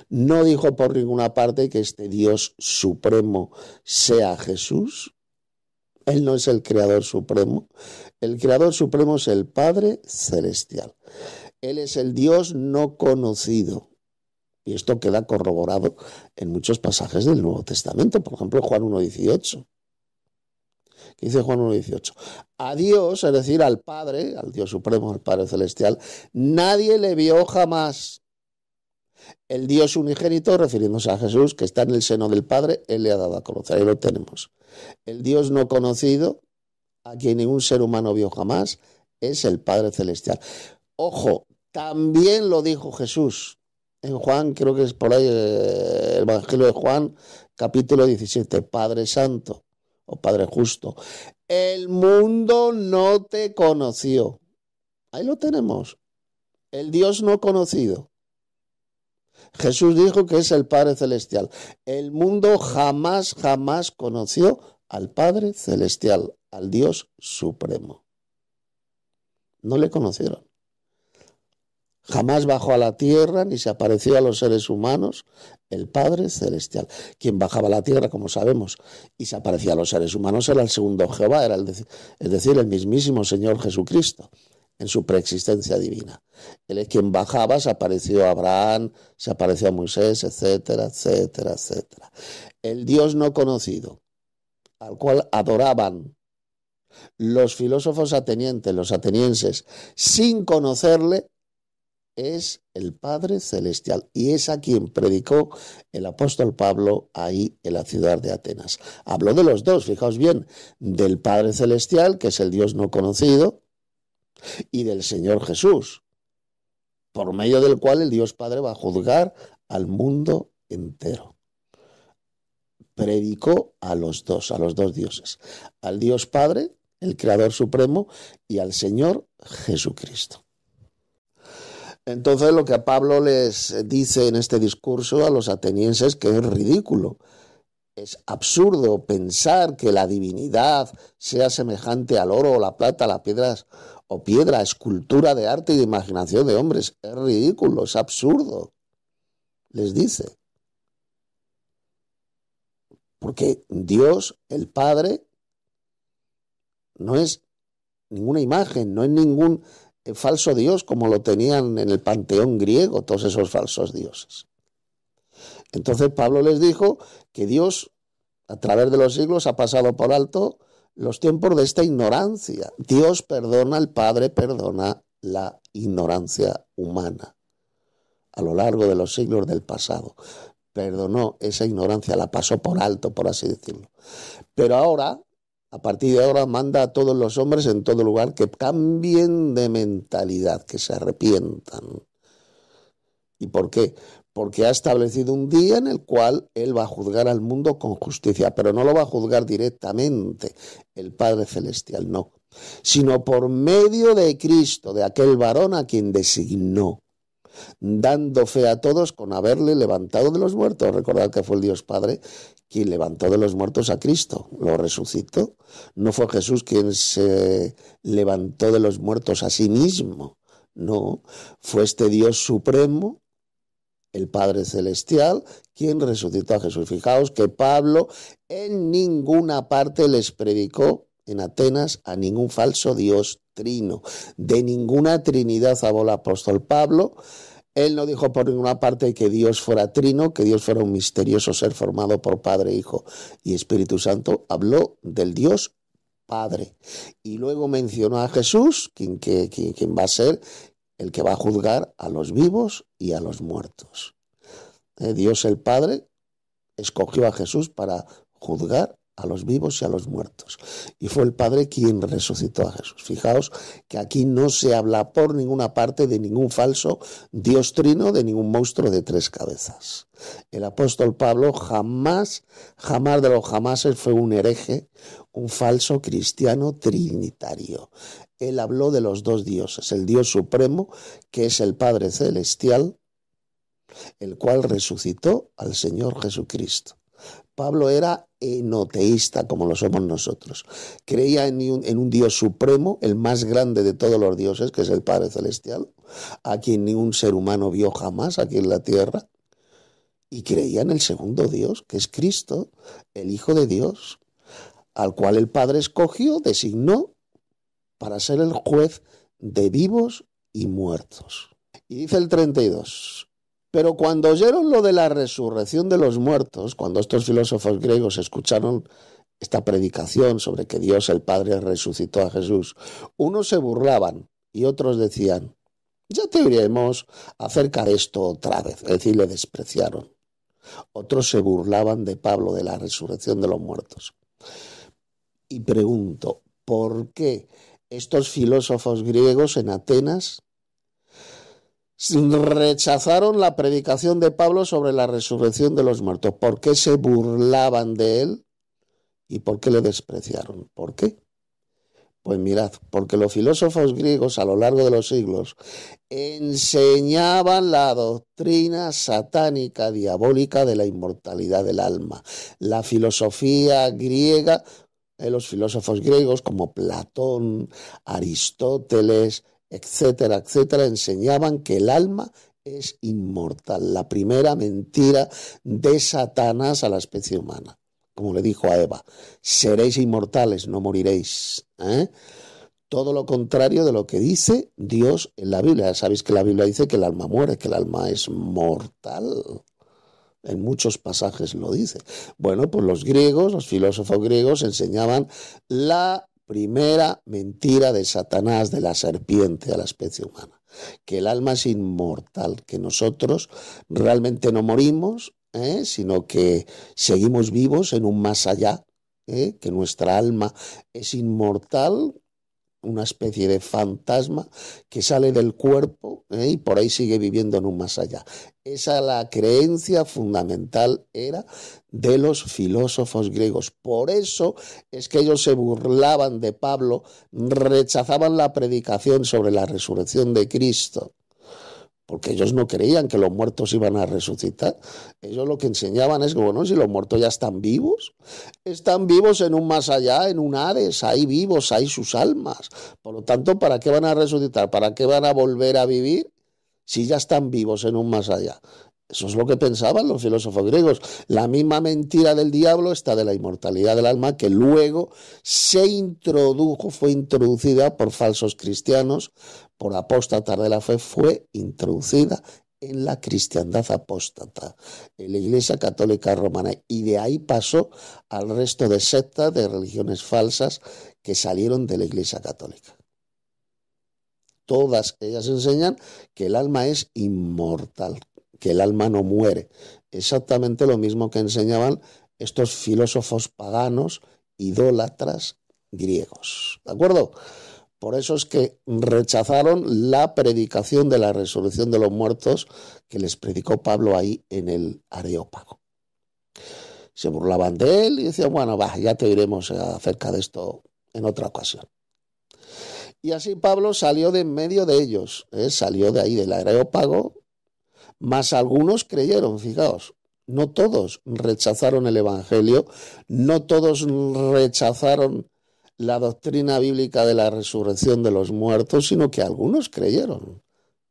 No dijo por ninguna parte que este Dios supremo sea Jesús. Él no es el creador supremo. El creador supremo es el Padre Celestial. Él es el Dios no conocido. Y esto queda corroborado en muchos pasajes del Nuevo Testamento. Por ejemplo, Juan 1:18. ¿Qué dice Juan 1:18? A Dios, es decir, al Padre, al Dios supremo, al Padre Celestial, nadie le vio jamás. El Dios unigénito, refiriéndose a Jesús, que está en el seno del Padre, Él le ha dado a conocer. Ahí lo tenemos. El Dios no conocido, a quien ningún ser humano vio jamás, es el Padre Celestial. Ojo, también lo dijo Jesús. En Juan, creo que es por ahí el Evangelio de Juan, capítulo 17. Padre Santo o Padre Justo, el mundo no te conoció. Ahí lo tenemos. El Dios no conocido. Jesús dijo que es el Padre Celestial. El mundo jamás conoció al Padre Celestial, al Dios Supremo. No le conocieron. Jamás bajó a la tierra ni se apareció a los seres humanos el Padre Celestial. Quien bajaba a la tierra, como sabemos, y se aparecía a los seres humanos era el segundo Jehová, es decir, el mismísimo Señor Jesucristo, en su preexistencia divina. Él es quien bajaba, se apareció a Abraham, se apareció a Moisés, etcétera, etcétera, etcétera. El Dios no conocido, al cual adoraban los filósofos atenienses, los atenienses, sin conocerle, es el Padre Celestial, y es a quien predicó el apóstol Pablo ahí en la ciudad de Atenas. Habló de los dos, fijaos bien, del Padre Celestial, que es el Dios no conocido, y del Señor Jesús, por medio del cual el Dios Padre va a juzgar al mundo entero. predicó a los dos dioses, al Dios Padre, el Creador Supremo, y al Señor Jesucristo. Entonces lo que Pablo les dice en este discurso a los atenienses que es ridículo. Es absurdo pensar que la divinidad sea semejante al oro o la plata, las piedras o piedra, escultura de arte y de imaginación de hombres. Es ridículo, es absurdo, les dice. Porque Dios, el Padre, no es ninguna imagen, no es ningún falso Dios como lo tenían en el panteón griego, todos esos falsos dioses. Entonces Pablo les dijo que Dios, a través de los siglos, ha pasado por alto los tiempos de esta ignorancia. Dios perdona, el Padre perdona la ignorancia humana. A lo largo de los siglos del pasado, perdonó esa ignorancia, la pasó por alto, por así decirlo. Pero ahora, a partir de ahora, manda a todos los hombres en todo lugar que cambien de mentalidad, que se arrepientan. ¿Y por qué? Porque ha establecido un día en el cual Él va a juzgar al mundo con justicia, pero no lo va a juzgar directamente el Padre Celestial, no, sino por medio de Cristo, de aquel varón a quien designó, dando fe a todos con haberle levantado de los muertos. Recordad que fue el Dios Padre quien levantó de los muertos a Cristo, lo resucitó. No fue Jesús quien se levantó de los muertos a sí mismo, no, fue este Dios supremo, el Padre Celestial, quien resucitó a Jesús. Fijaos que Pablo en ninguna parte les predicó en Atenas a ningún falso Dios trino. De ninguna trinidad habló el apóstol Pablo. Él no dijo por ninguna parte que Dios fuera trino, que Dios fuera un misterioso ser formado por Padre, Hijo y Espíritu Santo. Habló del Dios Padre. Y luego mencionó a Jesús, quien va a ser el que va a juzgar a los vivos y a los muertos. Dios el Padre escogió a Jesús para juzgar a los vivos y a los muertos. Y fue el Padre quien resucitó a Jesús. Fijaos que aquí no se habla por ninguna parte de ningún falso Dios trino, de ningún monstruo de tres cabezas. El apóstol Pablo jamás de los jamases fue un hereje, un falso cristiano trinitario. Él habló de los dos dioses, el Dios supremo, que es el Padre Celestial, el cual resucitó al Señor Jesucristo. Pablo era enoteísta, como lo somos nosotros. Creía en un Dios supremo, el más grande de todos los dioses, que es el Padre Celestial, a quien ningún ser humano vio jamás aquí en la tierra. Y creía en el segundo Dios, que es Cristo, el Hijo de Dios, al cual el Padre escogió, designó, para ser el juez de vivos y muertos. Y dice el 32, pero cuando oyeron lo de la resurrección de los muertos, cuando estos filósofos griegos escucharon esta predicación sobre que Dios el Padre resucitó a Jesús, unos se burlaban y otros decían, ya te oiremos acerca de esto otra vez, es decir, le despreciaron. Otros se burlaban de Pablo, de la resurrección de los muertos. Y pregunto, ¿por qué estos filósofos griegos en Atenas rechazaron la predicación de Pablo sobre la resurrección de los muertos? ¿Por qué se burlaban de él? ¿Y por qué le despreciaron? ¿Por qué? Pues mirad, porque los filósofos griegos a lo largo de los siglos enseñaban la doctrina satánica, diabólica de la inmortalidad del alma. La filosofía griega, los filósofos griegos como Platón, Aristóteles, etcétera, etcétera, enseñaban que el alma es inmortal. La primera mentira de Satanás a la especie humana. Como le dijo a Eva, seréis inmortales, no moriréis. Todo lo contrario de lo que dice Dios en la Biblia. Ya sabéis que la Biblia dice que el alma muere, que el alma es mortal. En muchos pasajes lo dice. Bueno, pues los griegos, los filósofos griegos enseñaban la primera mentira de Satanás, de la serpiente a la especie humana. Que el alma es inmortal, que nosotros realmente no morimos, sino que seguimos vivos en un más allá, que nuestra alma es inmortal una especie de fantasma que sale del cuerpo y por ahí sigue viviendo en un más allá. Esa la creencia fundamental era de los filósofos griegos. Por eso es que ellos se burlaban de Pablo, rechazaban la predicación sobre la resurrección de Cristo, porque ellos no creían que los muertos iban a resucitar. Ellos lo que enseñaban es que, bueno, si los muertos ya están vivos en un más allá, en un Hades, ahí vivos, ahí sus almas. Por lo tanto, ¿para qué van a resucitar? ¿Para qué van a volver a vivir si ya están vivos en un más allá? Eso es lo que pensaban los filósofos griegos. La misma mentira del diablo está de la inmortalidad del alma, que luego fue introducida por falsos cristianos, por apóstatas de la fe, fue introducida en la cristiandad apóstata, en la Iglesia Católica Romana, y de ahí pasó al resto de sectas, de religiones falsas que salieron de la Iglesia Católica. Todas ellas enseñan que el alma es inmortal, que el alma no muere. Exactamente lo mismo que enseñaban estos filósofos paganos, idólatras griegos. ¿De acuerdo? Por eso es que rechazaron la predicación de la resurrección de los muertos que les predicó Pablo ahí en el Areópago. Se burlaban de él y decían, bueno, ya te diremos acerca de esto en otra ocasión. Y así Pablo salió de en medio de ellos, salió de ahí del Areópago, más algunos creyeron, fijaos. No todos rechazaron el Evangelio, no todos rechazaron la doctrina bíblica de la resurrección de los muertos, sino que algunos creyeron,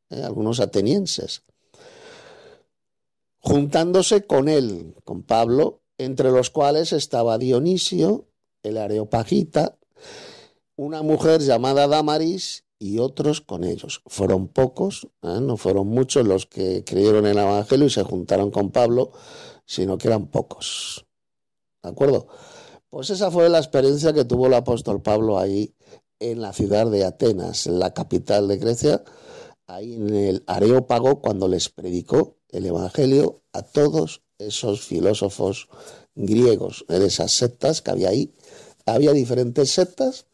algunos atenienses, juntándose con él, con Pablo, entre los cuales estaba Dionisio, el areopagita, una mujer llamada Dámaris y otros con ellos. Fueron pocos, no fueron muchos los que creyeron en el Evangelio y se juntaron con Pablo, sino que eran pocos. ¿De acuerdo? Pues esa fue la experiencia que tuvo el apóstol Pablo ahí en la ciudad de Atenas, en la capital de Grecia, ahí en el Areópago, cuando les predicó el Evangelio a todos esos filósofos griegos, de esas sectas que había ahí. Había diferentes sectas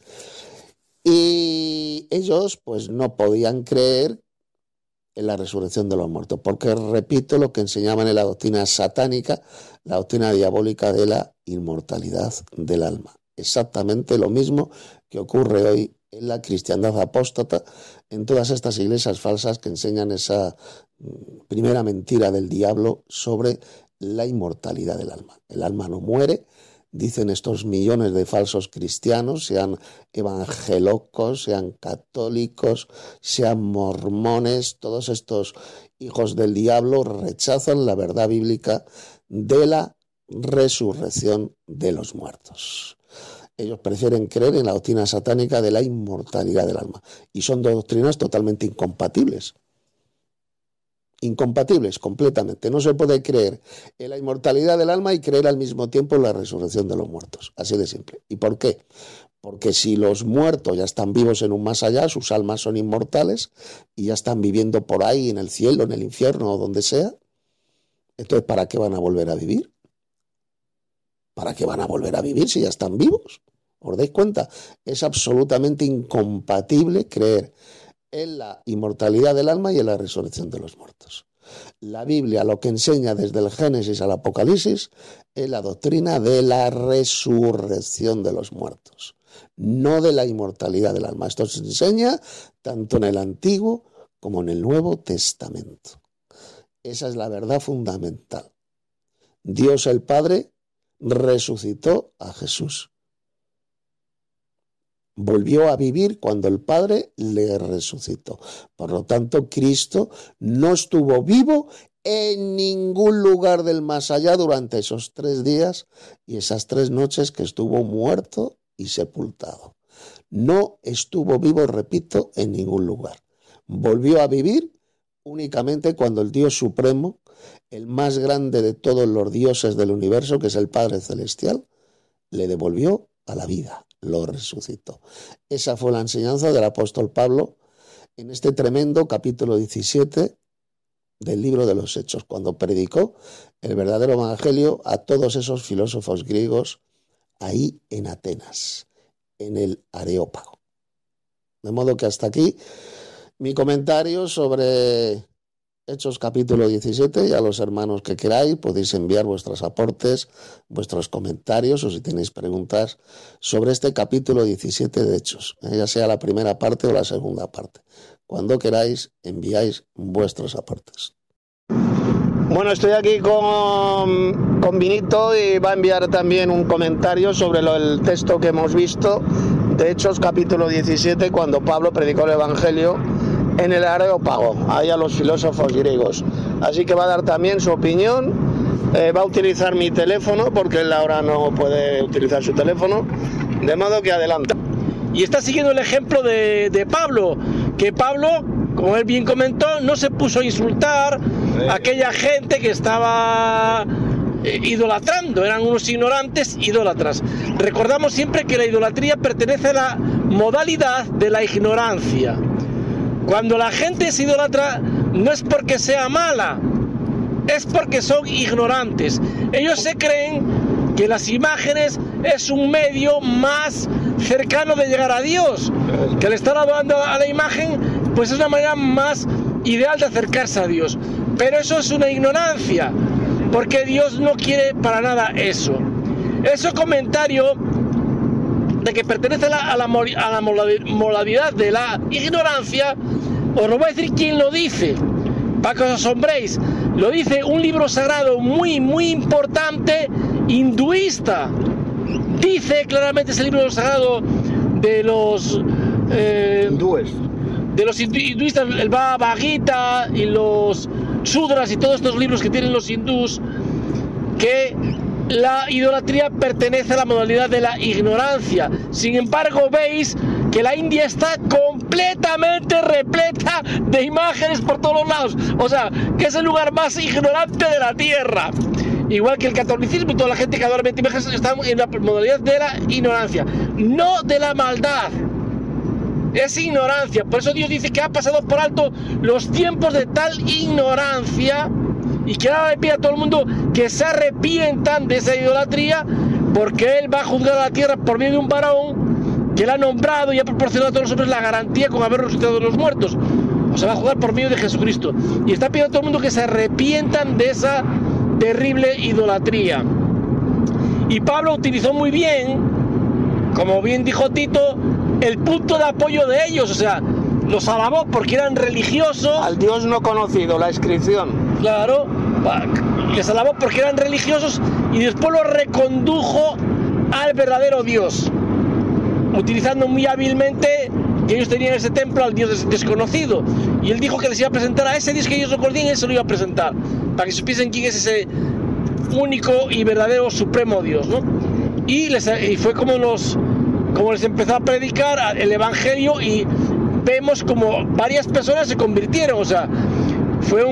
y ellos pues no podían creer en la resurrección de los muertos, porque repito lo que enseñaban en la doctrina satánica, la doctrina diabólica de la inmortalidad del alma. Exactamente lo mismo que ocurre hoy en la cristiandad apóstata, en todas estas iglesias falsas que enseñan esa primera mentira del diablo sobre la inmortalidad del alma. El alma no muere, dicen estos millones de falsos cristianos, sean evangelocos, sean católicos, sean mormones, todos estos hijos del diablo rechazan la verdad bíblica de la resurrección de los muertos. Ellos prefieren creer en la doctrina satánica de la inmortalidad del alma. Y son dos doctrinas totalmente incompatibles. Incompatibles completamente. No se puede creer en la inmortalidad del alma y creer al mismo tiempo en la resurrección de los muertos. Así de simple. ¿Y por qué? Porque si los muertos ya están vivos en un más allá, sus almas son inmortales y ya están viviendo por ahí en el cielo, en el infierno o donde sea, entonces ¿para qué van a volver a vivir? ¿Para qué van a volver a vivir si ya están vivos? ¿Os dais cuenta? Es absolutamente incompatible creer en la inmortalidad del alma y en la resurrección de los muertos. La Biblia lo que enseña desde el Génesis al Apocalipsis es la doctrina de la resurrección de los muertos, no de la inmortalidad del alma. Esto se enseña tanto en el Antiguo como en el Nuevo Testamento. Esa es la verdad fundamental. Dios el Padre resucitó a Jesús. Volvió a vivir cuando el Padre le resucitó. Por lo tanto, Cristo no estuvo vivo en ningún lugar del más allá durante esos 3 días y esas 3 noches que estuvo muerto y sepultado. No estuvo vivo, repito, en ningún lugar. Volvió a vivir únicamente cuando el Dios Supremo, el más grande de todos los dioses del universo, que es el Padre Celestial, le devolvió a la vida. Lo resucitó. Esa fue la enseñanza del apóstol Pablo en este tremendo capítulo 17 del libro de los Hechos, cuando predicó el verdadero evangelio a todos esos filósofos griegos ahí en Atenas, en el Areópago. De modo que hasta aquí mi comentario sobre Hechos capítulo 17, y a los hermanos que queráis podéis enviar vuestros aportes, vuestros comentarios, o si tenéis preguntas sobre este capítulo 17 de Hechos, ya sea la primera parte o la segunda parte. Cuando queráis, enviáis vuestros aportes. Bueno, estoy aquí con Vinito y va a enviar también un comentario sobre el texto que hemos visto de Hechos capítulo 17, cuando Pablo predicó el Evangelio en el Areópago, ahí a los filósofos griegos. Así que va a dar también su opinión, va a utilizar mi teléfono porque él ahora no puede utilizar su teléfono, de modo que adelanta. Y está siguiendo el ejemplo de Pablo, que Pablo, como él bien comentó, no se puso a insultar a aquella gente que estaba idolatrando, eran unos ignorantes idólatras. Recordamos siempre que la idolatría pertenece a la modalidad de la ignorancia. Cuando la gente es idólatra, no es porque sea mala, es porque son ignorantes. Ellos se creen que las imágenes es un medio más cercano de llegar a Dios, que al estar adorando a la imagen, pues es una manera más ideal de acercarse a Dios. Pero eso es una ignorancia, porque Dios no quiere para nada eso. Ese comentario de que pertenece a la modalidad de la ignorancia, os lo voy a decir quién lo dice, para que os asombréis. Lo dice un libro sagrado muy, muy importante, hinduista. Dice claramente ese libro sagrado de los hindúes, de los hinduistas, el Bhagavad Gita y los Sudras y todos estos libros que tienen los hindús, que la idolatría pertenece a la modalidad de la ignorancia. Sin embargo, veis que la India está completamente repleta de imágenes por todos los lados. O sea, que es el lugar más ignorante de la tierra. Igual que el catolicismo y toda la gente que adora imágenes están en la modalidad de la ignorancia, no de la maldad. Es ignorancia. Por eso Dios dice que ha pasado por alto los tiempos de tal ignorancia, y que ahora le pide a todo el mundo que se arrepientan de esa idolatría, porque Él va a juzgar a la tierra por medio de un varón que Él ha nombrado y ha proporcionado a todos los hombres la garantía con haber resucitado de los muertos. O sea, va a juzgar por medio de Jesucristo. Y está pidiendo a todo el mundo que se arrepientan de esa terrible idolatría. Y Pablo utilizó muy bien, como bien dijo Tito, el punto de apoyo de ellos. O sea, los alabó porque eran religiosos. Al Dios no conocido, la inscripción. Claro, les alabó porque eran religiosos y después los recondujo al verdadero Dios, utilizando muy hábilmente que ellos tenían ese templo al Dios desconocido. Y él dijo que les iba a presentar a ese Dios que ellos no conocían, y él se lo iba a presentar, para que supiesen quién es ese único y verdadero supremo Dios, ¿no? Y fue como les empezó a predicar el Evangelio, y vemos como varias personas se convirtieron. O sea, fue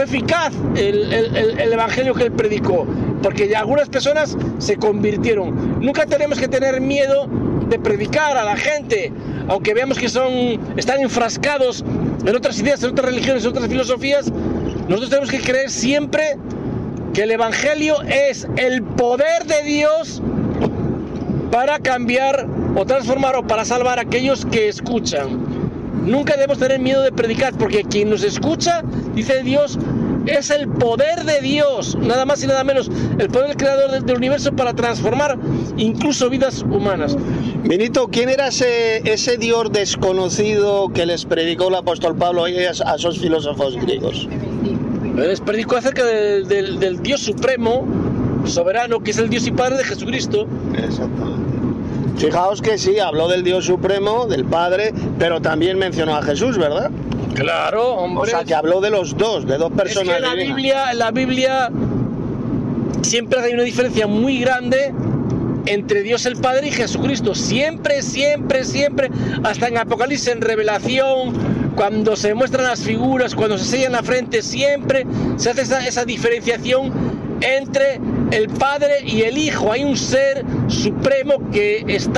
eficaz el Evangelio que él predicó, porque ya algunas personas se convirtieron. Nunca tenemos que tener miedo de predicar a la gente, aunque veamos que están enfrascados en otras ideas, en otras religiones, en otras filosofías. Nosotros tenemos que creer siempre que el Evangelio es el poder de Dios para cambiar o transformar o para salvar a aquellos que escuchan. Nunca debemos tener miedo de predicar, porque quien nos escucha, dice Dios, es el poder de Dios, nada más y nada menos, el poder del creador del universo para transformar incluso vidas humanas. Benito, ¿quién era ese Dios desconocido que les predicó el apóstol Pablo a esos filósofos griegos? Les predicó acerca del Dios supremo, soberano, que es el Dios y Padre de Jesucristo. Exactamente. Fijaos que sí, habló del Dios supremo, del Padre, pero también mencionó a Jesús, ¿verdad? Claro, hombre. O sea, que habló de los dos, de dos personas. Es que en la Biblia siempre hay una diferencia muy grande entre Dios el Padre y Jesucristo. Siempre, siempre, siempre, hasta en Apocalipsis, en Revelación, cuando se muestran las figuras, cuando se sellan la frente, siempre se hace esa diferenciación entre el Padre y el Hijo. Hay un ser supremo que es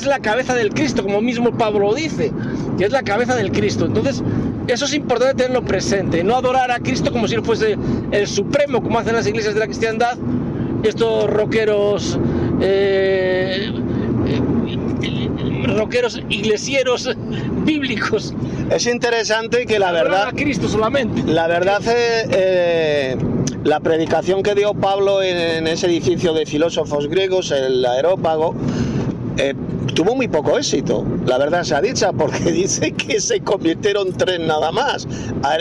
la cabeza del Cristo, como mismo Pablo dice, que es la cabeza del Cristo. Entonces, eso es importante tenerlo presente, no adorar a Cristo como si él fuese el supremo, como hacen las iglesias de la cristiandad, estos rockeros rockeros iglesieros bíblicos. Es interesante que la verdad, a Cristo solamente. La verdad la predicación que dio Pablo en ese edificio de filósofos griegos, el Areópago, tuvo muy poco éxito, la verdad sea dicha, porque dice que se convirtieron 3 nada más.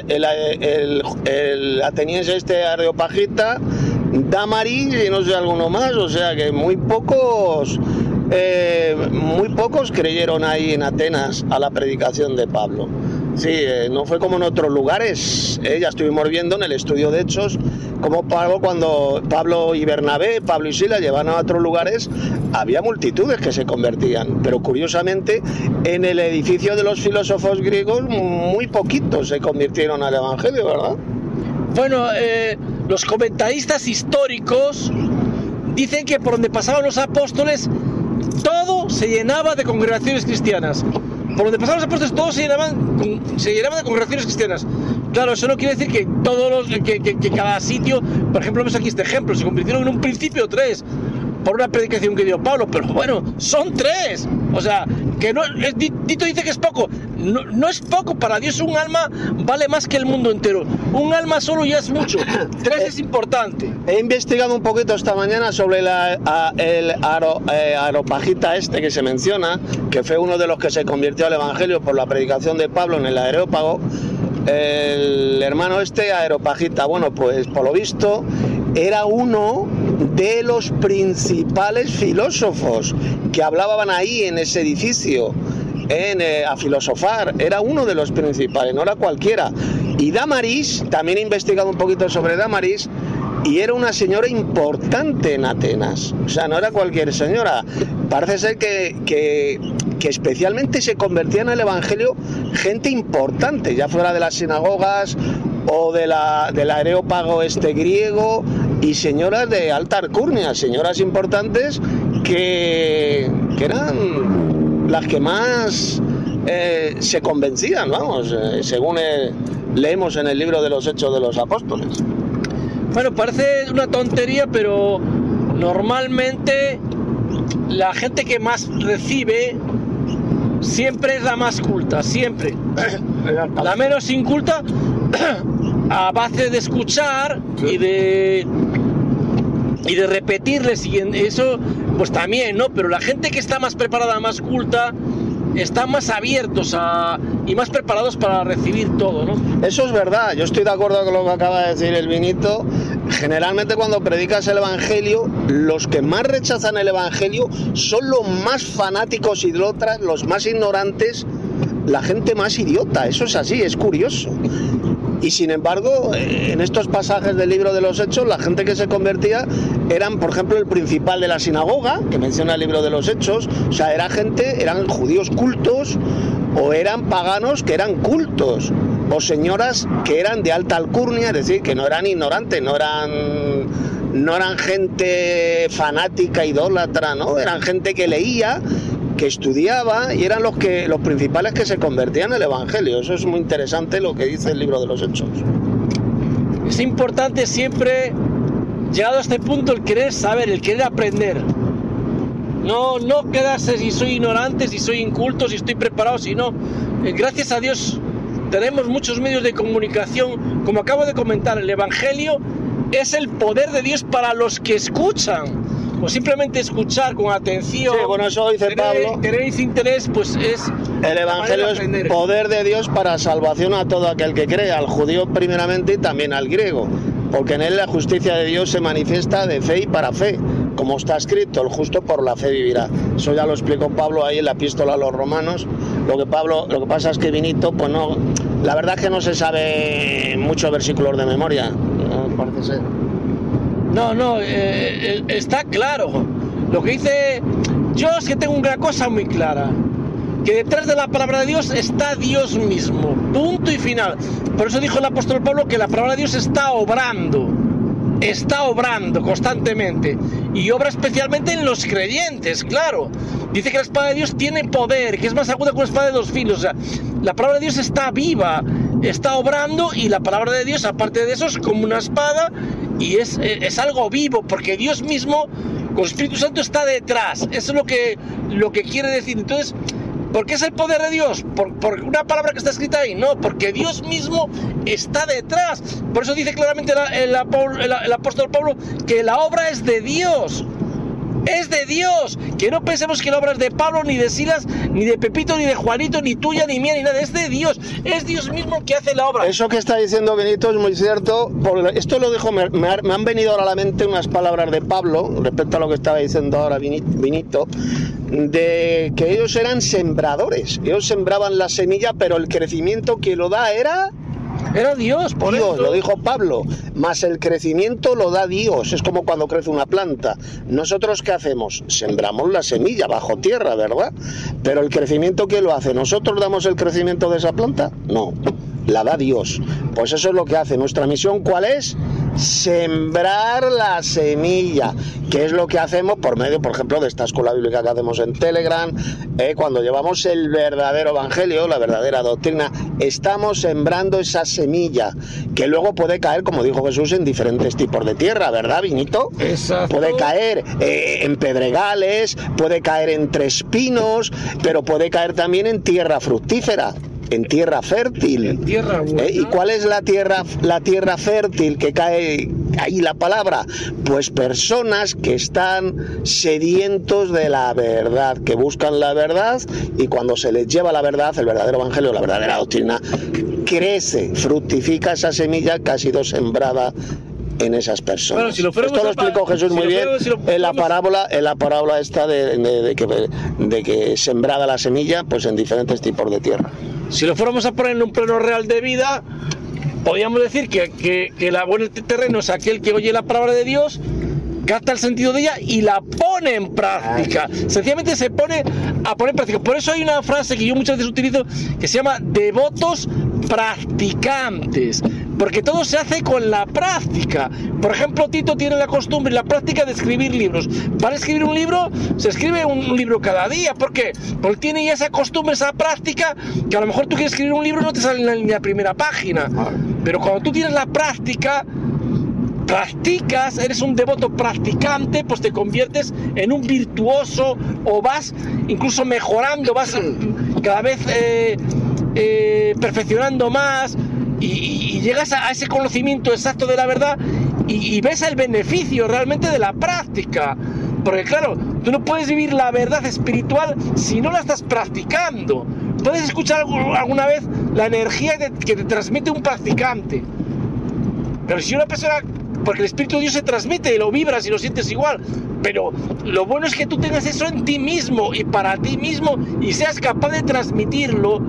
El ateniense Areopagita, Dámaris y no sé alguno más, o sea que muy pocos creyeron ahí en Atenas a la predicación de Pablo. Sí, no fue como en otros lugares. Ya estuvimos viendo en el estudio de Hechos como cuando Pablo y Bernabé, Pablo y Silas llevaban a otros lugares, había multitudes que se convertían, pero curiosamente en el edificio de los filósofos griegos muy poquitos se convirtieron al evangelio, ¿verdad? Bueno, los comentaristas históricos dicen que por donde pasaban los apóstoles todo se llenaba de congregaciones cristianas. Por donde pasaban los apóstoles todos se llenaban de congregaciones cristianas. Claro, eso no quiere decir que que cada sitio, por ejemplo, vemos aquí este ejemplo, se convirtieron en un principio 3 por una predicación que dio Pablo, pero bueno, son 3. O sea, que no, Tito dice que es poco. No es poco, para Dios un alma vale más que el mundo entero. Un alma solo ya es mucho. 3 es importante. He investigado un poquito esta mañana sobre el Areopagita que se menciona, que fue uno de los que se convirtió al evangelio por la predicación de Pablo en el Areópago. El hermano Areopagita, bueno, pues por lo visto era uno de los principales filósofos que hablaban ahí en ese edificio a filosofar. Era uno de los principales, no era cualquiera. Y Dámaris, también he investigado un poquito sobre Dámaris, y era una señora importante en Atenas, o sea, no era cualquier señora. Parece ser que especialmente se convertían al evangelio gente importante, ya fuera de las sinagogas o del Areópago griego, y señoras de alta alcurnia, señoras importantes que eran las que más se convencían, vamos, según leemos en el libro de los Hechos de los Apóstoles. Bueno, parece una tontería, pero normalmente la gente que más recibe siempre es la más culta, siempre. La menos inculta, a base de escuchar y de repetirles, y eso pues también, ¿no? Pero la gente que está más preparada, más culta, están más abiertos y más preparados para recibir todo, ¿no? Eso es verdad, yo estoy de acuerdo con lo que acaba de decir el Vinito. Generalmente cuando predicas el evangelio, los que más rechazan el evangelio son los más fanáticos idólatras, los más ignorantes, la gente más idiota. Eso es así, es curioso. Y sin embargo, en estos pasajes del libro de los Hechos, la gente que se convertía eran, por ejemplo, el principal de la sinagoga, que menciona el libro de los Hechos. O sea, eran judíos cultos, o eran paganos que eran cultos, o señoras que eran de alta alcurnia, es decir, que no eran ignorantes, no eran gente fanática, idólatra, ¿no? Eran gente que leía, que estudiaba, y eran los principales que se convertían al evangelio. Eso es muy interesante lo que dice el libro de los Hechos. Es importante siempre, llegado a este punto, el querer saber, el querer aprender. No quedarse si soy ignorante, si soy inculto, si estoy preparado, si no. Gracias a Dios tenemos muchos medios de comunicación. Como acabo de comentar, el evangelio es el poder de Dios para los que escuchan. O simplemente escuchar con atención. Sí, bueno, eso dice Pablo. Tenéis interés, pues es... El evangelio es poder de Dios para salvación a todo aquel que cree, al judío primeramente y también al griego, porque en él la justicia de Dios se manifiesta de fe y para fe, como está escrito, el justo por la fe vivirá. Eso ya lo explicó Pablo ahí en la epístola a los romanos. Lo que pasa es que Vinito, pues no, la verdad es que no se sabe muchos versículos de memoria, parece ser. No, está claro. Lo que dice, yo es que tengo una cosa muy clara, que detrás de la palabra de Dios está Dios mismo, punto y final. Por eso dijo el apóstol Pablo que la palabra de Dios está obrando constantemente, y obra especialmente en los creyentes, claro. Dice que la espada de Dios tiene poder, que es más aguda que una espada de 2 filos. O sea, la palabra de Dios está viva, está obrando, y la palabra de Dios, aparte de eso, es como una espada, y es algo vivo, porque Dios mismo, con el Espíritu Santo, está detrás. Eso es lo que quiere decir. Entonces, ¿Por qué es el poder de Dios? ¿Por una palabra que está escrita ahí? No, porque Dios mismo está detrás. Por eso dice claramente el apóstol Pablo que la obra es de Dios. Es de Dios, que no pensemos que la obra es de Pablo, ni de Silas, ni de Pepito, ni de Juanito, ni tuya, ni mía, ni nada. Es de Dios, es Dios mismo que hace la obra. Eso que está diciendo Benito es muy cierto. Esto lo dijo, me han venido ahora a la mente unas palabras de Pablo respecto a lo que estaba diciendo ahora Benito, de que ellos eran sembradores. Ellos sembraban la semilla, pero el crecimiento que lo da era Dios, por Dios, eso. lo dijo Pablo, más el crecimiento lo da Dios. Es como cuando crece una planta. ¿Nosotros qué hacemos? Sembramos la semilla bajo tierra, ¿verdad? Pero el crecimiento, ¿quién lo hace? ¿Nosotros damos el crecimiento de esa planta? No, la da Dios. Pues eso es lo que hace. Nuestra misión, ¿cuál es? Sembrar la semilla, que es lo que hacemos por medio, por ejemplo, de esta escuela bíblica que hacemos en Telegram, cuando llevamos el verdadero evangelio, la verdadera doctrina, estamos sembrando esa semilla, que luego puede caer, como dijo Jesús, en diferentes tipos de tierra, ¿verdad, Vinito? Exacto. Puede caer en pedregales, puede caer entre espinos, pero puede caer también en tierra fructífera, en tierra fértil. En tierra buena. ¿Y cuál es la tierra fértil que cae ahí la palabra? Pues personas que están sedientos de la verdad, que buscan la verdad, y cuando se les lleva la verdad, el verdadero evangelio, la verdadera doctrina, crece, fructifica esa semilla que ha sido sembrada en esas personas. Bueno, si lo esto lo explicó Jesús muy bien en la parábola esta de que sembrada la semilla, pues en diferentes tipos de tierra. Si lo fuéramos a poner en un plano real de vida, podríamos decir que el buen terreno es aquel que oye la palabra de Dios, capta el sentido de ella y la pone en práctica. Sencillamente se pone a poner en práctica. Por eso hay una frase que yo muchas veces utilizo que se llama devotos practicantes, porque todo se hace con la práctica. Por ejemplo, Tito tiene la costumbre y la práctica de escribir libros. Para escribir un libro, se escribe un libro cada día. ¿Por qué? Porque tiene ya esa costumbre, esa práctica, que a lo mejor tú quieres escribir un libro y no te sale en la primera página. Pero cuando tú tienes la práctica, practicas, eres un devoto practicante, pues te conviertes en un virtuoso, o vas incluso mejorando, vas cada vez perfeccionando más, y llegas a ese conocimiento exacto de la verdad, y ves el beneficio realmente de la práctica. Porque claro, tú no puedes vivir la verdad espiritual si no la estás practicando. Puedes escuchar alguna vez la energía que te transmite un practicante, pero si una persona, porque el Espíritu de Dios se transmite y lo vibras y lo sientes igual, pero lo bueno es que tú tengas eso en ti mismo y para ti mismo, y seas capaz de transmitirlo,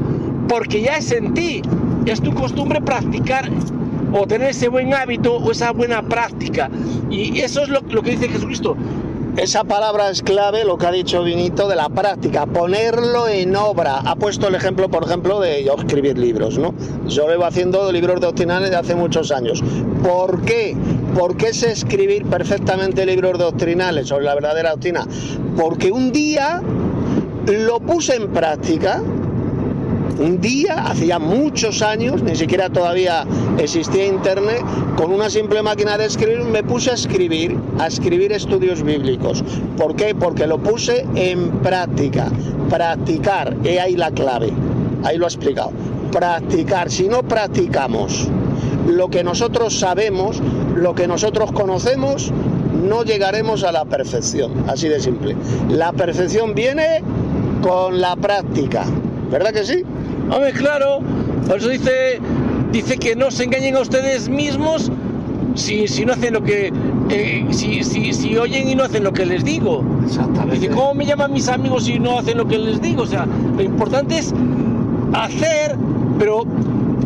porque ya es en ti. Es tu costumbre practicar o tener ese buen hábito o esa buena práctica, y eso es lo que dice Jesucristo. Esa palabra es clave, lo que ha dicho Vinito, de la práctica, ponerlo en obra. Ha puesto el ejemplo, por ejemplo, de yo escribir libros, ¿no? Yo llevo haciendo libros doctrinales de hace muchos años. ¿Por qué? ¿Por qué sé escribir perfectamente libros doctrinales sobre la verdadera doctrina? Porque un día lo puse en práctica. Un día, hacía muchos años, ni siquiera todavía existía internet, con una simple máquina de escribir me puse a escribir estudios bíblicos. ¿Por qué? Porque lo puse en práctica. Practicar, he ahí la clave, ahí lo ha explicado. Practicar, si no practicamos lo que nosotros sabemos, lo que nosotros conocemos, no llegaremos a la perfección, así de simple. La perfección viene con la práctica, ¿verdad que sí? Hombre, claro, por eso dice que no se engañen a ustedes mismos si no hacen lo que... si oyen y no hacen lo que les digo. Exactamente. Dice, ¿cómo me llaman mis amigos si no hacen lo que les digo? O sea, lo importante es hacer, pero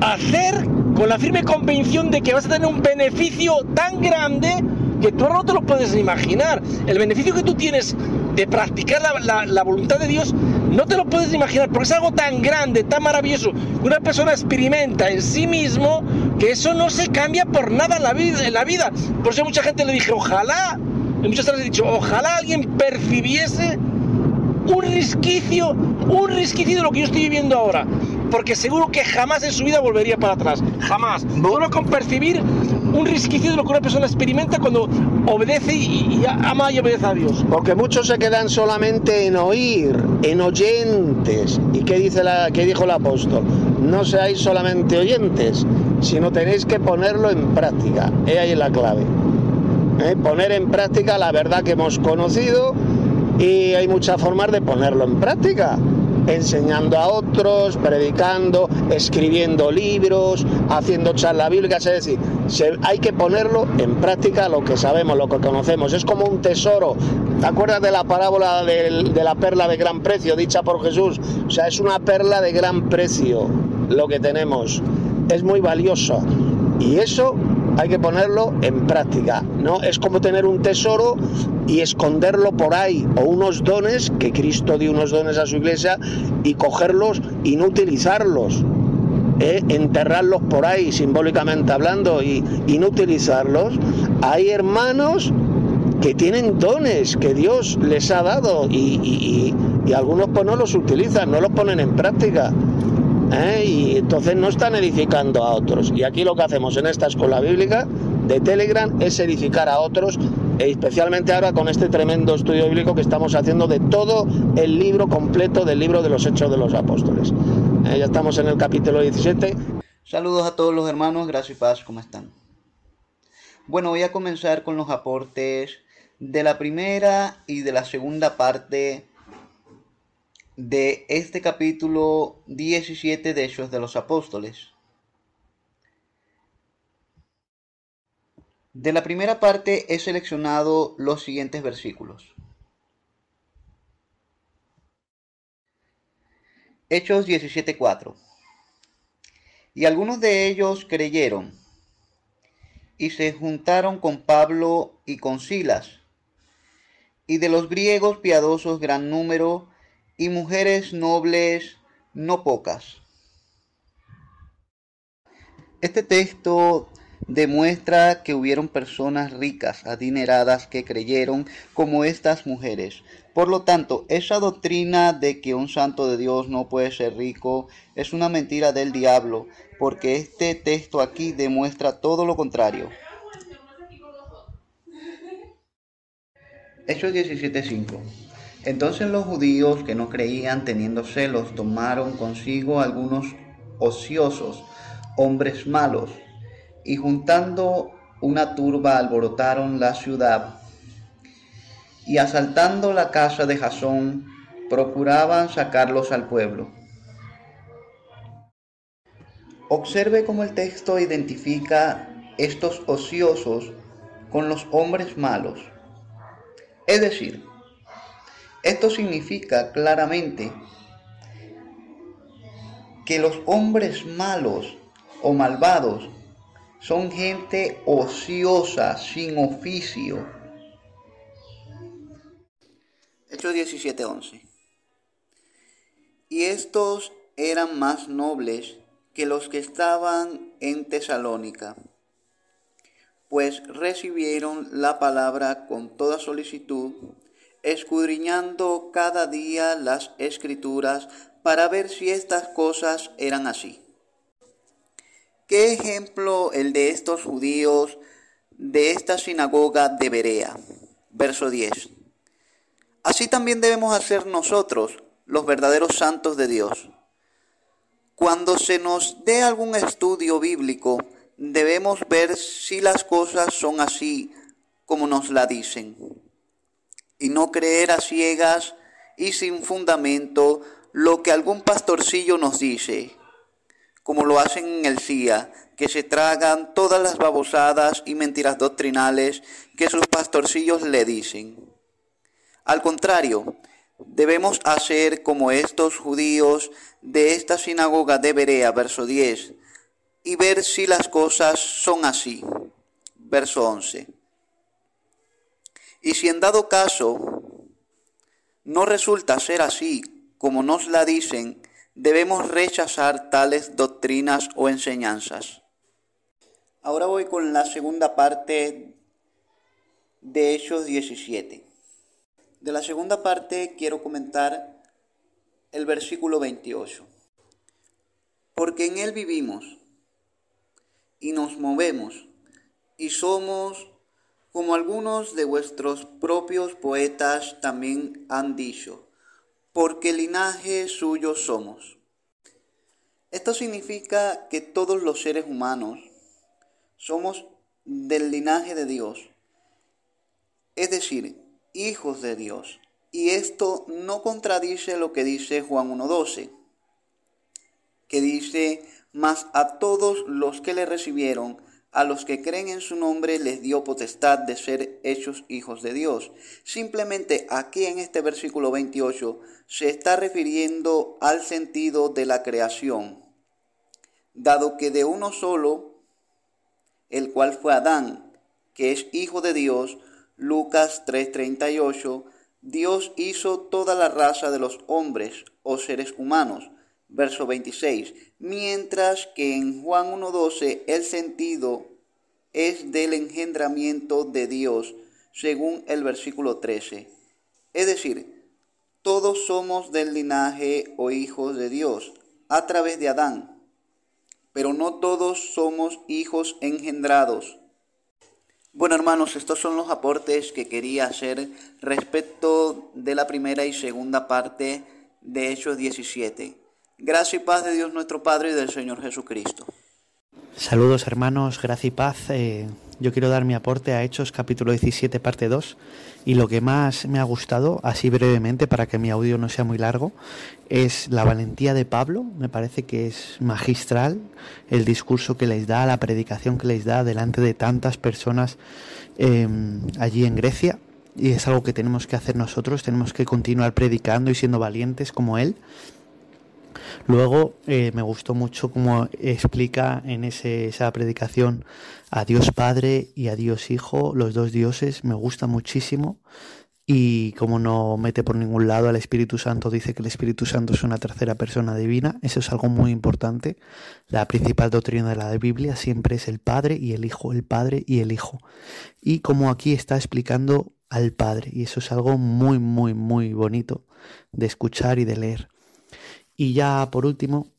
hacer con la firme convicción de que vas a tener un beneficio tan grande que tú no te lo puedes imaginar. El beneficio que tú tienes de practicar la voluntad de Dios no te lo puedes imaginar, porque es algo tan grande, tan maravilloso, que una persona experimenta en sí mismo, que eso no se cambia por nada en la vida. Por eso mucha gente le dije, ojalá, y muchas veces he dicho, ojalá alguien percibiese un resquicio de lo que yo estoy viviendo ahora, porque seguro que jamás en su vida volvería para atrás, jamás. Solo con percibir un resquicio de lo que una persona experimenta cuando obedece y ama y obedece a Dios. Porque muchos se quedan solamente en oír, en oyentes. ¿Y qué dijo el apóstol? No seáis solamente oyentes, sino tenéis que ponerlo en práctica. Ahí es la clave. Poner en práctica la verdad que hemos conocido, y hay muchas formas de ponerlo en práctica. Enseñando a otros, predicando, escribiendo libros, haciendo charlas bíblicas, es decir, hay que ponerlo en práctica lo que sabemos, lo que conocemos. Es como un tesoro. ¿Te acuerdas de la parábola de la perla de gran precio dicha por Jesús? O sea, es una perla de gran precio lo que tenemos. Es muy valioso. Y eso hay que ponerlo en práctica, ¿no? Es como tener un tesoro y esconderlo por ahí, o unos dones, que Cristo dio unos dones a su iglesia, y cogerlos y no utilizarlos, enterrarlos por ahí, simbólicamente hablando, y no utilizarlos. Hay hermanos que tienen dones que Dios les ha dado y algunos pues no los utilizan, no los ponen en práctica. Y entonces no están edificando a otros. Y aquí lo que hacemos en esta escuela bíblica de Telegram es edificar a otros, especialmente ahora con este tremendo estudio bíblico que estamos haciendo de todo el libro completo del libro de los Hechos de los Apóstoles. Ya estamos en el capítulo 17. Saludos a todos los hermanos, gracia y paz, ¿cómo están? Bueno, voy a comenzar con los aportes de la primera y de la segunda parte de este capítulo 17 de Hechos de los Apóstoles. De la primera parte he seleccionado los siguientes versículos. Hechos 17:4. Y algunos de ellos creyeron y se juntaron con Pablo y con Silas, y de los griegos piadosos gran número, y mujeres nobles no pocas. Este texto demuestra que hubieron personas ricas, adineradas, que creyeron como estas mujeres. Por lo tanto, esa doctrina de que un santo de Dios no puede ser rico es una mentira del diablo, porque este texto aquí demuestra todo lo contrario. Hechos 17:5. Entonces los judíos que no creían, teniendo celos, tomaron consigo algunos ociosos, hombres malos, y juntando una turba alborotaron la ciudad, y asaltando la casa de Jasón, procuraban sacarlos al pueblo. Observe cómo el texto identifica estos ociosos con los hombres malos. Es decir, esto significa claramente que los hombres malos o malvados son gente ociosa, sin oficio. Hechos 17:11. Y estos eran más nobles que los que estaban en Tesalónica, pues recibieron la palabra con toda solicitud, escudriñando cada día las Escrituras para ver si estas cosas eran así. ¿Qué ejemplo el de estos judíos de esta sinagoga de Berea? Verso 10. Así también debemos hacer nosotros, los verdaderos santos de Dios. Cuando se nos dé algún estudio bíblico, debemos ver si las cosas son así como nos la dicen, y no creer a ciegas y sin fundamento lo que algún pastorcillo nos dice, como lo hacen en el CIA, que se tragan todas las babosadas y mentiras doctrinales que sus pastorcillos le dicen. Al contrario, debemos hacer como estos judíos de esta sinagoga de Berea, verso 10, y ver si las cosas son así. Verso 11. Y si en dado caso no resulta ser así como nos la dicen, debemos rechazar tales doctrinas o enseñanzas. Ahora voy con la segunda parte de Hechos 17. De la segunda parte quiero comentar el versículo 28. Porque en Él vivimos y nos movemos y somos como algunos de vuestros propios poetas también han dicho, porque linaje suyo somos. Esto significa que todos los seres humanos somos del linaje de Dios, es decir, hijos de Dios. Y esto no contradice lo que dice Juan 1:12, que dice, mas a todos los que le recibieron, a los que creen en su nombre, les dio potestad de ser hechos hijos de Dios. Simplemente aquí en este versículo 28 se está refiriendo al sentido de la creación, dado que de uno solo, el cual fue Adán, que es hijo de Dios, Lucas 3:38, Dios hizo toda la raza de los hombres o seres humanos, verso 26, mientras que en Juan 1:12 el sentido es del engendramiento de Dios, según el versículo 13. Es decir, todos somos del linaje o hijos de Dios a través de Adán, pero no todos somos hijos engendrados. Bueno, hermanos, estos son los aportes que quería hacer respecto de la primera y segunda parte de Hechos 17. Gracia y paz de Dios nuestro Padre y del Señor Jesucristo. Saludos hermanos, gracia y paz. Yo quiero dar mi aporte a Hechos capítulo 17 parte 2 y lo que más me ha gustado, así brevemente para que mi audio no sea muy largo, es la valentía de Pablo. Me parece que es magistral el discurso que les da, la predicación que les da delante de tantas personas allí en Grecia, y es algo que tenemos que hacer nosotros, tenemos que continuar predicando y siendo valientes como él. Luego me gustó mucho cómo explica en esa predicación a Dios Padre y a Dios Hijo, los dos dioses, me gusta muchísimo, y como no mete por ningún lado al Espíritu Santo, dice que el Espíritu Santo es una tercera persona divina. Eso es algo muy importante. La principal doctrina de la Biblia siempre es el Padre y el Hijo, el Padre y el Hijo, y como aquí está explicando al Padre, y eso es algo muy muy muy bonito de escuchar y de leer. Y ya por último,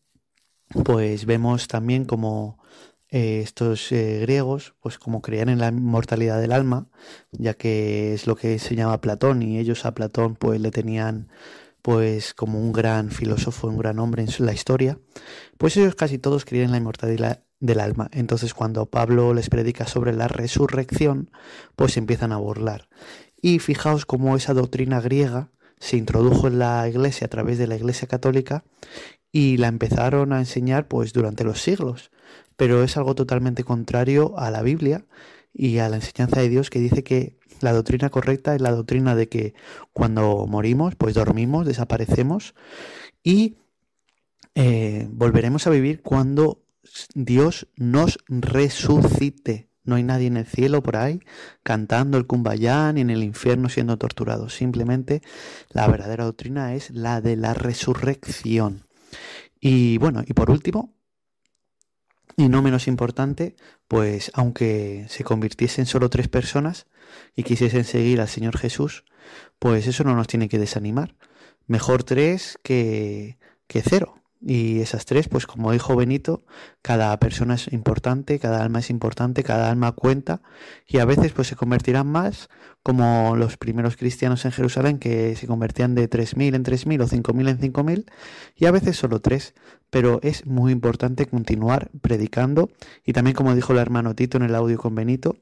pues vemos también como estos griegos, pues como creían en la inmortalidad del alma, ya que es lo que se llama Platón, y ellos a Platón pues le tenían pues como un gran filósofo, un gran hombre en la historia, pues ellos casi todos creían en la inmortalidad del alma. Entonces cuando Pablo les predica sobre la resurrección, pues empiezan a burlar. Y fijaos cómo esa doctrina griega se introdujo en la Iglesia a través de la Iglesia Católica y la empezaron a enseñar pues durante los siglos, pero es algo totalmente contrario a la Biblia y a la enseñanza de Dios, que dice que la doctrina correcta es la doctrina de que cuando morimos pues dormimos, desaparecemos y volveremos a vivir cuando Dios nos resucite. No hay nadie en el cielo por ahí cantando el Cumbayá ni en el infierno siendo torturado. Simplemente la verdadera doctrina es la de la resurrección. Y bueno, y por último, y no menos importante, pues aunque se convirtiesen solo 3 personas y quisiesen seguir al Señor Jesús, pues eso no nos tiene que desanimar. Mejor 3 que 0. Y esas 3, pues como dijo Benito, cada persona es importante, cada alma es importante, cada alma cuenta, y a veces pues se convertirán más, como los primeros cristianos en Jerusalén, que se convertían de 3.000 en 3.000 o 5.000 en 5.000, y a veces solo 3, pero es muy importante continuar predicando, y también como dijo el hermano Tito en el audio con Benito,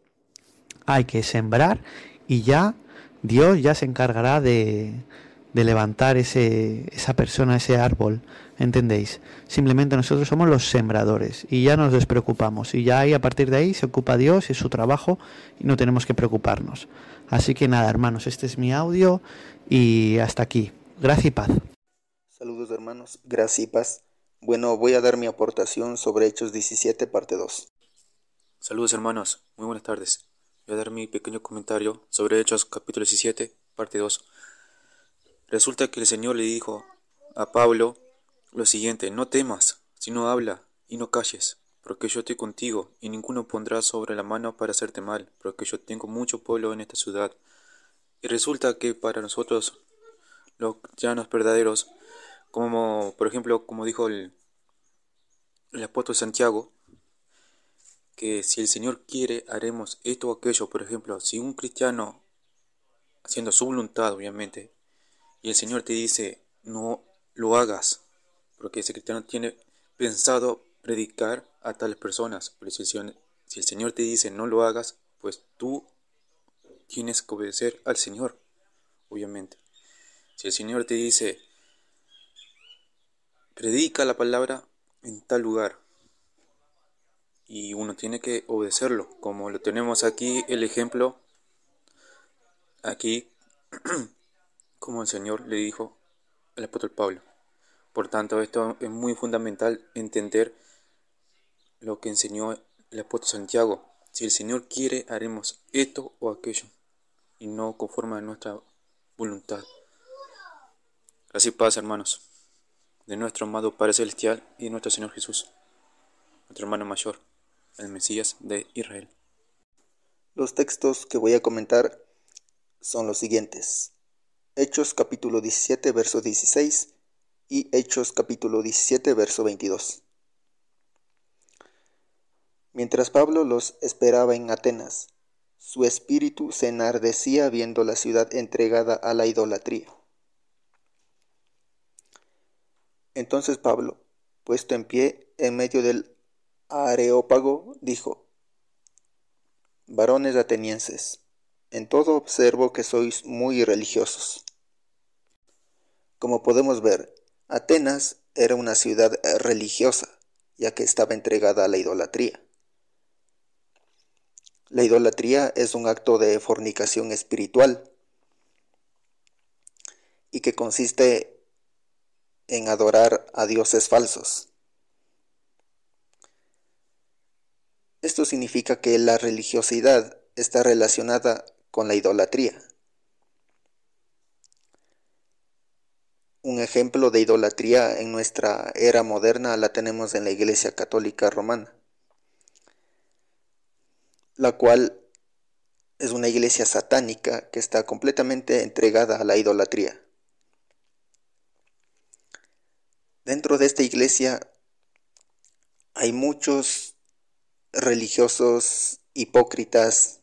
hay que sembrar y ya Dios ya se encargará de levantar esa persona, ese árbol, ¿entendéis? Simplemente nosotros somos los sembradores y ya nos despreocupamos, y ya ahí, a partir de ahí se ocupa Dios y es su trabajo y no tenemos que preocuparnos. Así que nada, hermanos, este es mi audio y hasta aquí. Gracia y paz. Saludos hermanos, gracia y paz. Bueno, voy a dar mi aportación sobre Hechos 17 parte 2. Saludos hermanos, muy buenas tardes. Voy a dar mi pequeño comentario sobre Hechos capítulo 17 parte 2. Resulta que el Señor le dijo a Pablo lo siguiente: no temas, sino habla y no calles, porque yo estoy contigo, y ninguno pondrá sobre la mano para hacerte mal, porque yo tengo mucho pueblo en esta ciudad. Y resulta que para nosotros, los cristianos verdaderos, como por ejemplo, como dijo el apóstol Santiago, que si el Señor quiere, haremos esto o aquello. Por ejemplo, si un cristiano, haciendo su voluntad, obviamente, y el Señor te dice, no lo hagas, porque ese cristiano tiene pensado predicar a tales personas. Pero si el Señor te dice, no lo hagas, pues tú tienes que obedecer al Señor, obviamente. Si el Señor te dice, predica la palabra en tal lugar, y uno tiene que obedecerlo, como lo tenemos aquí, el ejemplo, aquí, como el Señor le dijo al apóstol Pablo. Por tanto, esto es muy fundamental entender lo que enseñó el apóstol Santiago. Si el Señor quiere, haremos esto o aquello, y no conforme a nuestra voluntad. Así pasa, hermanos, de nuestro amado Padre Celestial y de nuestro Señor Jesús, nuestro hermano mayor, el Mesías de Israel. Los textos que voy a comentar son los siguientes: Hechos capítulo 17, verso 16 y Hechos capítulo 17, verso 22. Mientras Pablo los esperaba en Atenas, su espíritu se enardecía viendo la ciudad entregada a la idolatría. Entonces Pablo, puesto en pie en medio del Areópago, dijo: Varones atenienses, en todo observo que sois muy religiosos. Como podemos ver, Atenas era una ciudad religiosa, ya que estaba entregada a la idolatría. La idolatría es un acto de fornicación espiritual y que consiste en adorar a dioses falsos. Esto significa que la religiosidad está relacionada con la idolatría. Un ejemplo de idolatría en nuestra era moderna la tenemos en la Iglesia Católica Romana, la cual es una iglesia satánica que está completamente entregada a la idolatría. Dentro de esta iglesia hay muchos religiosos hipócritas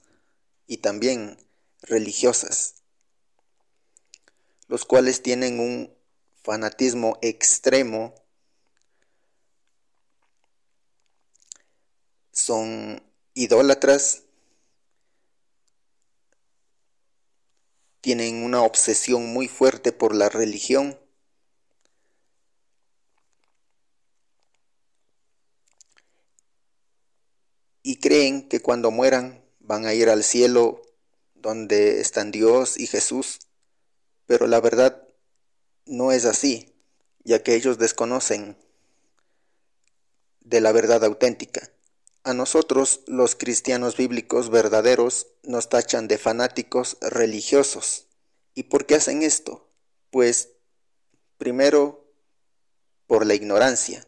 y también religiosas, los cuales tienen un fanatismo extremo, son idólatras, tienen una obsesión muy fuerte por la religión y creen que cuando mueran van a ir al cielo donde están Dios y Jesús, pero la verdad no es así, ya que ellos desconocen de la verdad auténtica. A nosotros, los cristianos bíblicos verdaderos, nos tachan de fanáticos religiosos. ¿Y por qué hacen esto? Pues, primero, por la ignorancia,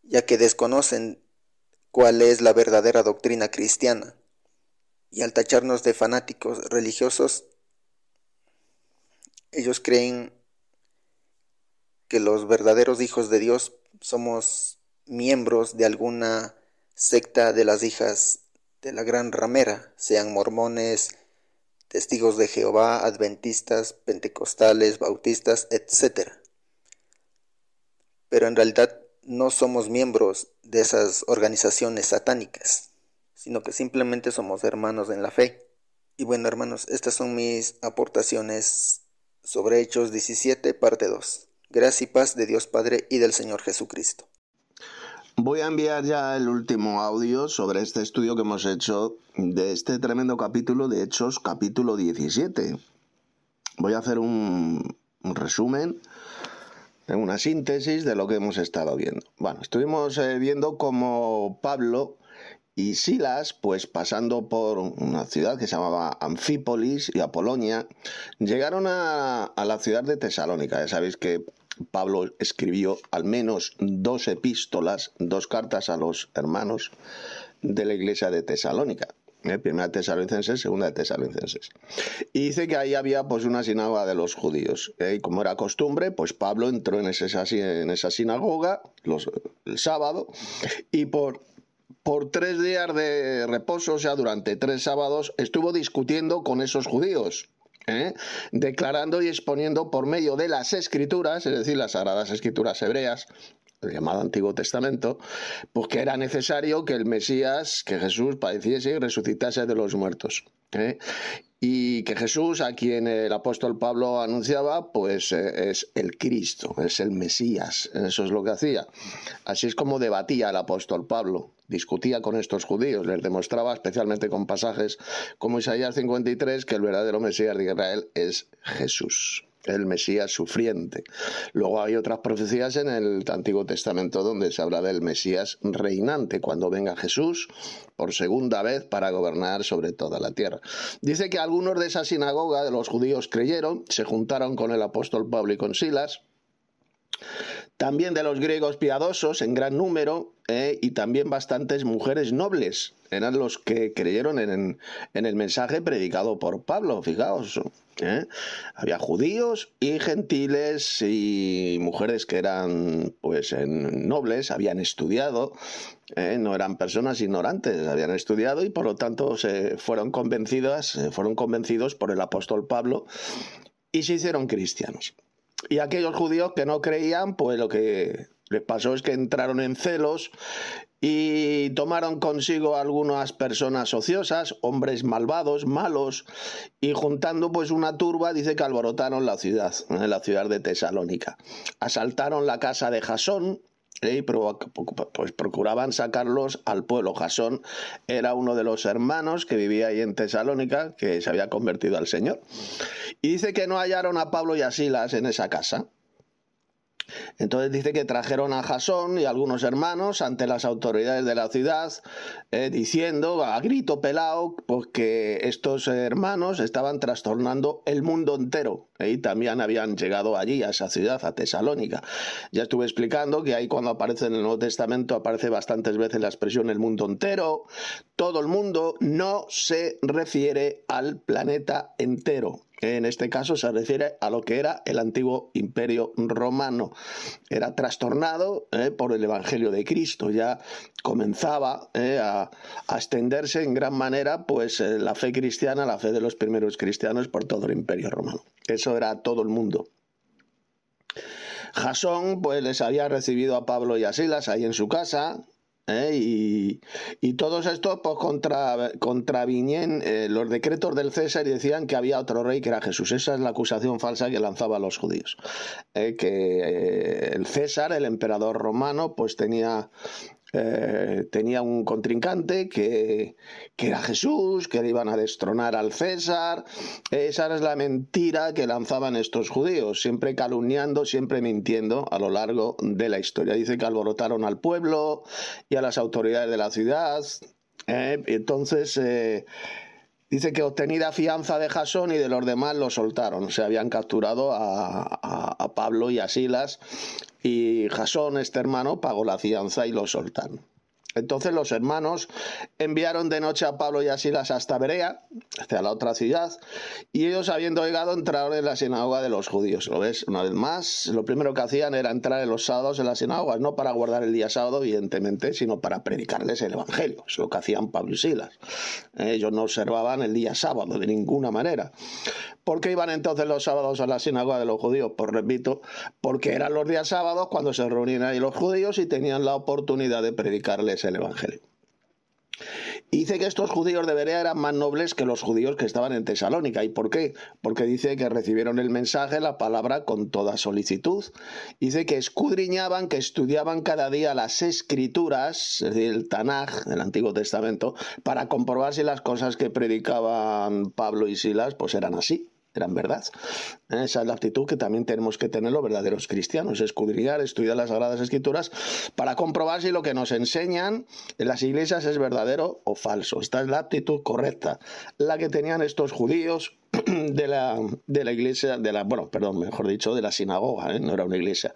ya que desconocen cuál es la verdadera doctrina cristiana. Y al tacharnos de fanáticos religiosos, ellos creen que los verdaderos hijos de Dios somos miembros de alguna secta de las hijas de la gran ramera, sean mormones, testigos de Jehová, adventistas, pentecostales, bautistas, etc. Pero en realidad no somos miembros de esas organizaciones satánicas, sino que simplemente somos hermanos en la fe. Y bueno, hermanos, estas son mis aportaciones sobre Hechos 17, parte 2. Gracia y paz de Dios Padre y del Señor Jesucristo. Voy a enviar ya el último audio sobre este estudio que hemos hecho de este tremendo capítulo de Hechos, capítulo 17. Voy a hacer un resumen, una síntesis de lo que hemos estado viendo. Bueno, estuvimos viendo cómo Pablo y Silas, pues pasando por una ciudad que se llamaba Anfípolis y Apolonia, llegaron a la ciudad de Tesalónica. Ya sabéis que Pablo escribió al menos 2 epístolas, 2 cartas a los hermanos de la iglesia de Tesalónica. Primera de Tesalonicenses, segunda de Tesalonicenses. Y dice que ahí había pues una sinagoga de los judíos. Y como era costumbre, pues Pablo entró en esa sinagoga el sábado y por 3 días de reposo, o sea, durante 3 sábados, estuvo discutiendo con esos judíos. Declarando y exponiendo por medio de las escrituras, es decir, las sagradas escrituras hebreas, el llamado Antiguo Testamento, pues que era necesario que el Mesías, que Jesús padeciese y resucitase de los muertos. Y que Jesús, a quien el apóstol Pablo anunciaba, pues es el Cristo, es el Mesías. Eso es lo que hacía. Así es como debatía el apóstol Pablo. Discutía con estos judíos, les demostraba, especialmente con pasajes como Isaías 53, que el verdadero Mesías de Israel es Jesús, el Mesías sufriente. Luego hay otras profecías en el Antiguo Testamento donde se habla del Mesías reinante, cuando venga Jesús por segunda vez para gobernar sobre toda la tierra. Dice que algunos de esa sinagoga de los judíos creyeron, se juntaron con el apóstol Pablo y con Silas. También de los griegos piadosos en gran número, y también bastantes mujeres nobles eran los que creyeron en el mensaje predicado por Pablo. Fijaos, había judíos y gentiles y mujeres que eran pues nobles, habían estudiado, no eran personas ignorantes, habían estudiado y por lo tanto fueron convencidos por el apóstol Pablo y se hicieron cristianos. Y aquellos judíos que no creían, pues lo que les pasó es que entraron en celos y tomaron consigo algunas personas ociosas, hombres malvados, malos, y juntando pues una turba, dice que alborotaron la ciudad de Tesalónica. Asaltaron la casa de Jasón, y pues procuraban sacarlos al pueblo. Jasón era uno de los hermanos que vivía ahí en Tesalónica, que se había convertido al Señor. Y dice que no hallaron a Pablo y a Silas en esa casa. Entonces dice que trajeron a Jasón y a algunos hermanos ante las autoridades de la ciudad, diciendo a grito pelado pues que estos hermanos estaban trastornando el mundo entero. Y también habían llegado allí a esa ciudad, a Tesalónica. Ya estuve explicando que ahí cuando aparece en el Nuevo Testamento aparece bastantes veces la expresión el mundo entero. Todo el mundo no se refiere al planeta entero. En este caso se refiere a lo que era el antiguo imperio romano. Era trastornado por el Evangelio de Cristo. Ya comenzaba a extenderse en gran manera pues la fe cristiana, la fe de los primeros cristianos por todo el imperio romano. Eso era todo el mundo. Jasón pues les había recibido a Pablo y a Silas ahí en su casa. Y todos estos pues contravinían los decretos del César y decían que había otro rey que era Jesús. Esa es la acusación falsa que lanzaba a los judíos, que el César, el emperador romano, pues tenía un contrincante que era Jesús, que le iban a destronar al César. Esa es la mentira que lanzaban estos judíos, siempre calumniando, siempre mintiendo a lo largo de la historia. Dice que alborotaron al pueblo y a las autoridades de la ciudad. Entonces dice que obtenida fianza de Jasón y de los demás los soltaron. Se habían capturado a Pablo y a Silas y Jasón, este hermano, pagó la fianza y los soltaron. Entonces los hermanos enviaron de noche a Pablo y a Silas hasta Berea, hacia la otra ciudad, y ellos, habiendo llegado, entraron en la sinagoga de los judíos. ¿Lo ves? Una vez más, lo primero que hacían era entrar en los sábados en las sinagogas, no para guardar el día sábado, evidentemente, sino para predicarles el Evangelio. Es lo que hacían Pablo y Silas. Ellos no observaban el día sábado de ninguna manera. ¿Por qué iban entonces los sábados a la sinagoga de los judíos? Pues repito, porque eran los días sábados cuando se reunían ahí los judíos y tenían la oportunidad de predicarles el Evangelio. Y dice que estos judíos de Berea eran más nobles que los judíos que estaban en Tesalónica. ¿Y por qué? Porque dice que recibieron el mensaje, la palabra, con toda solicitud. Dice que escudriñaban, que estudiaban cada día las escrituras, es decir, el Tanaj del Antiguo Testamento, para comprobar si las cosas que predicaban Pablo y Silas pues eran así. Eran verdad. Esa es la actitud que también tenemos que tener los verdaderos cristianos, escudriñar, estudiar las Sagradas Escrituras para comprobar si lo que nos enseñan en las iglesias es verdadero o falso. Esta es la actitud correcta, la que tenían estos judíos de la iglesia, de la sinagoga, no era una iglesia,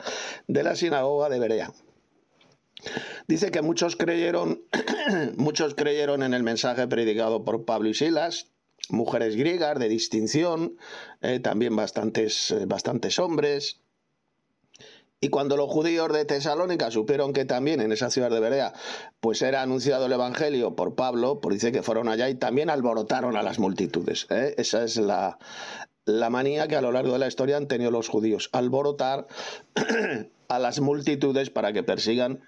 de la sinagoga de Berea. Dice que muchos creyeron en el mensaje predicado por Pablo y Silas, mujeres griegas de distinción, también bastantes hombres. Y cuando los judíos de Tesalónica supieron que también en esa ciudad de Berea pues era anunciado el evangelio por Pablo, pues dice que fueron allá y también alborotaron a las multitudes. Esa es la manía que a lo largo de la historia han tenido los judíos, alborotar a las multitudes para que persigan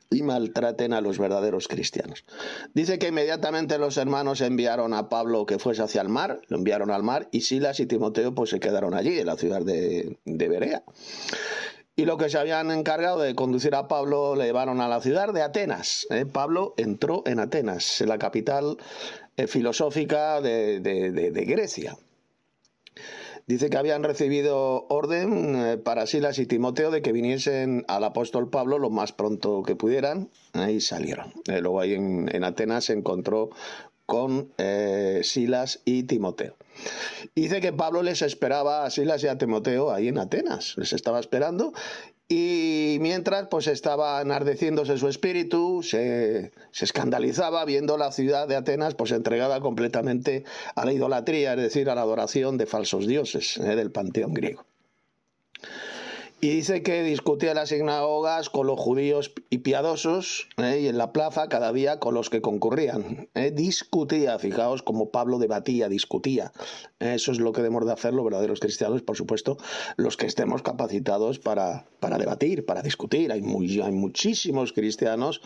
y maltraten a los verdaderos cristianos. Dice que inmediatamente los hermanos enviaron a Pablo que fuese hacia el mar, lo enviaron al mar, y Silas y Timoteo pues se quedaron allí, en la ciudad de Berea. Y lo que se habían encargado de conducir a Pablo le llevaron a la ciudad de Atenas. Pablo entró en Atenas, en la capital filosófica de Grecia. Dice que habían recibido orden para Silas y Timoteo de que viniesen al apóstol Pablo lo más pronto que pudieran, y salieron. Luego ahí en Atenas se encontró con Silas y Timoteo. Dice que Pablo les esperaba a Silas y a Timoteo ahí en Atenas, les estaba esperando, y mientras pues estaba enardeciéndose su espíritu, se escandalizaba viendo la ciudad de Atenas pues entregada completamente a la idolatría, es decir, a la adoración de falsos dioses del panteón griego. Y dice que discutía en las sinagogas con los judíos y piadosos, y en la plaza cada día con los que concurrían. Discutía, fijaos como Pablo debatía, discutía. Eso es lo que debemos de hacer los verdaderos cristianos, por supuesto, los que estemos capacitados para debatir, para discutir. Hay muchísimos cristianos,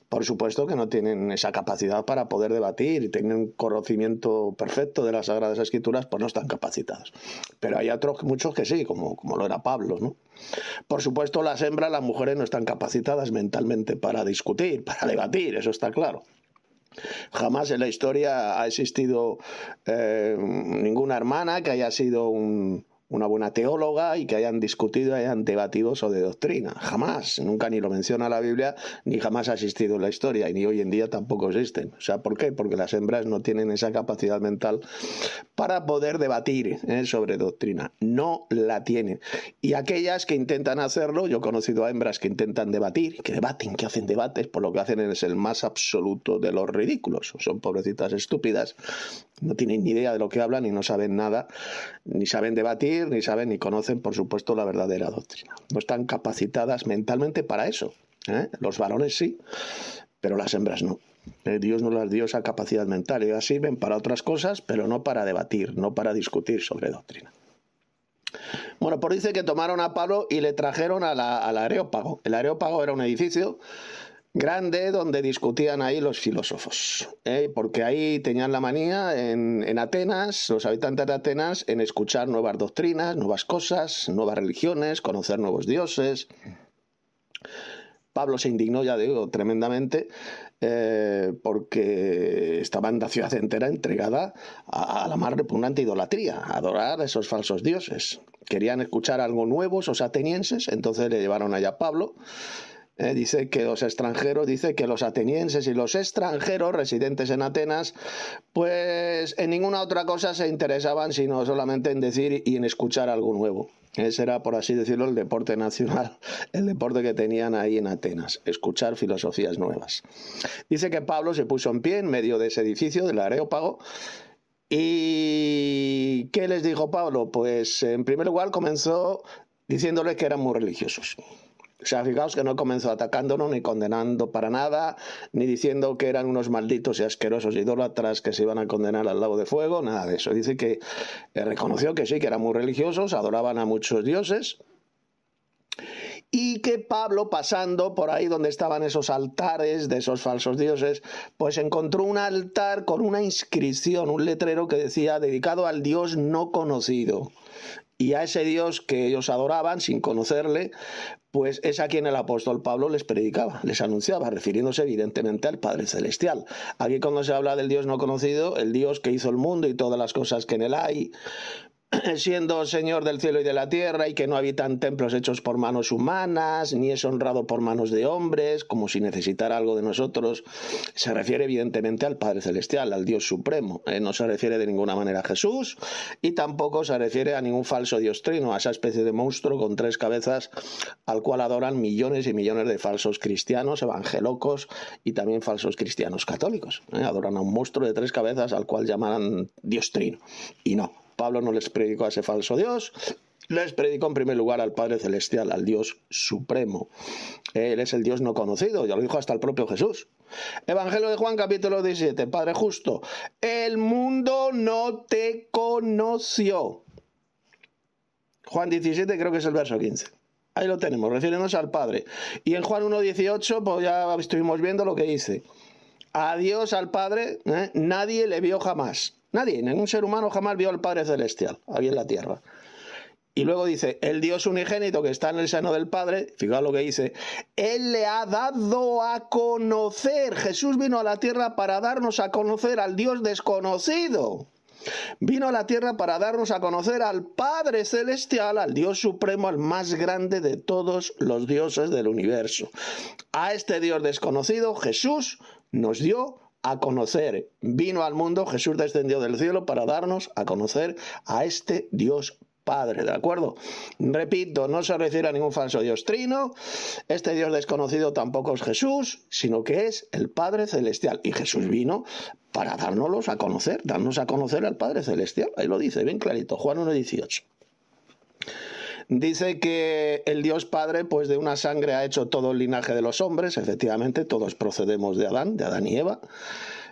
por supuesto, que no tienen esa capacidad para poder debatir y tienen un conocimiento perfecto de las Sagradas Escrituras, pues no están capacitados. Pero hay otros, muchos que sí, como lo era Pablo, ¿no? Por supuesto, las hembras, las mujeres no están capacitadas mentalmente para discutir, para debatir, eso está claro. Jamás en la historia ha existido ninguna hermana que haya sido una buena teóloga y que hayan discutido, hayan debatido sobre doctrina. Jamás, nunca ni lo menciona la Biblia, ni jamás ha existido en la historia, y ni hoy en día tampoco existen. O sea, ¿por qué? Porque las hembras no tienen esa capacidad mental para poder debatir sobre doctrina. No la tienen. Y aquellas que intentan hacerlo, yo he conocido a hembras que intentan debatir, que debaten, que hacen debates, pues lo que hacen es el más absoluto de los ridículos. Son pobrecitas estúpidas, no tienen ni idea de lo que hablan y no saben nada, ni saben debatir, ni saben ni conocen, por supuesto, la verdadera doctrina. No están capacitadas mentalmente para eso. Los varones sí, pero las hembras no. Dios no les dio esa capacidad mental. Ellas sirven para otras cosas, pero no para debatir, no para discutir sobre doctrina. Bueno, pues dice que tomaron a Pablo y le trajeron al Areópago. El Areópago era un edificio grande donde discutían ahí los filósofos, porque ahí tenían la manía en Atenas, los habitantes de Atenas, en escuchar nuevas doctrinas, nuevas cosas, nuevas religiones, conocer nuevos dioses. Pablo se indignó, ya digo, tremendamente, porque estaba en la ciudad entera entregada a la más repugnante idolatría, a adorar a esos falsos dioses. Querían escuchar algo nuevo, esos atenienses, entonces le llevaron allá a Pablo. Dice que los atenienses y los extranjeros residentes en Atenas, pues en ninguna otra cosa se interesaban sino solamente en decir y en escuchar algo nuevo. Ese era, por así decirlo, el deporte nacional, el deporte que tenían ahí en Atenas, escuchar filosofías nuevas. Dice que Pablo se puso en pie en medio de ese edificio del Areópago. ¿Y qué les dijo Pablo? Pues en primer lugar comenzó diciéndoles que eran muy religiosos. O sea, fijaos que no comenzó atacándonos ni condenando para nada, ni diciendo que eran unos malditos y asquerosos idólatras que se iban a condenar al lago de fuego, nada de eso. Dice que reconoció que sí, que eran muy religiosos, adoraban a muchos dioses, y que Pablo, pasando por ahí donde estaban esos altares de esos falsos dioses, pues encontró un altar con una inscripción, un letrero que decía dedicado al Dios no conocido. Y a ese Dios que ellos adoraban sin conocerle, pues es a quien el apóstol Pablo les predicaba, les anunciaba, refiriéndose evidentemente al Padre Celestial. Aquí cuando se habla del Dios no conocido, el Dios que hizo el mundo y todas las cosas que en él hay, siendo Señor del cielo y de la tierra, y que no habita en templos hechos por manos humanas, ni es honrado por manos de hombres, como si necesitara algo de nosotros, se refiere evidentemente al Padre Celestial, al Dios Supremo. No se refiere de ninguna manera a Jesús, y tampoco se refiere a ningún falso Dios trino, a esa especie de monstruo con 3 cabezas al cual adoran millones y millones de falsos cristianos, evangelocos y también falsos cristianos católicos. Adoran a un monstruo de 3 cabezas al cual llamarán Dios trino. Y no, Pablo no les predicó a ese falso Dios, les predicó en primer lugar al Padre Celestial, al Dios Supremo. Él es el Dios no conocido, ya lo dijo hasta el propio Jesús. Evangelio de Juan, capítulo 17, Padre justo, el mundo no te conoció. Juan 17 creo que es el verso 15. Ahí lo tenemos, refiriéndose al Padre. Y en Juan 1:18, pues ya estuvimos viendo lo que dice. A Dios, al Padre, nadie le vio jamás. Nadie, ningún ser humano jamás vio al Padre Celestial, aquí en la tierra. Y luego dice, el Dios unigénito que está en el seno del Padre, fijaos lo que dice, Él le ha dado a conocer. Jesús vino a la tierra para darnos a conocer al Dios desconocido. Vino a la tierra para darnos a conocer al Padre Celestial, al Dios Supremo, al más grande de todos los dioses del universo. A este Dios desconocido, Jesús nos dio a conocer. Vino al mundo, Jesús descendió del cielo para darnos a conocer a este Dios Padre, ¿de acuerdo? Repito, no se refiere a ningún falso Dios trino, este Dios desconocido tampoco es Jesús, sino que es el Padre Celestial. Y Jesús vino para darnos a conocer al Padre Celestial. Ahí lo dice bien clarito, Juan 1:18. Dice que el Dios Padre, pues de una sangre ha hecho todo el linaje de los hombres, efectivamente todos procedemos de Adán y Eva,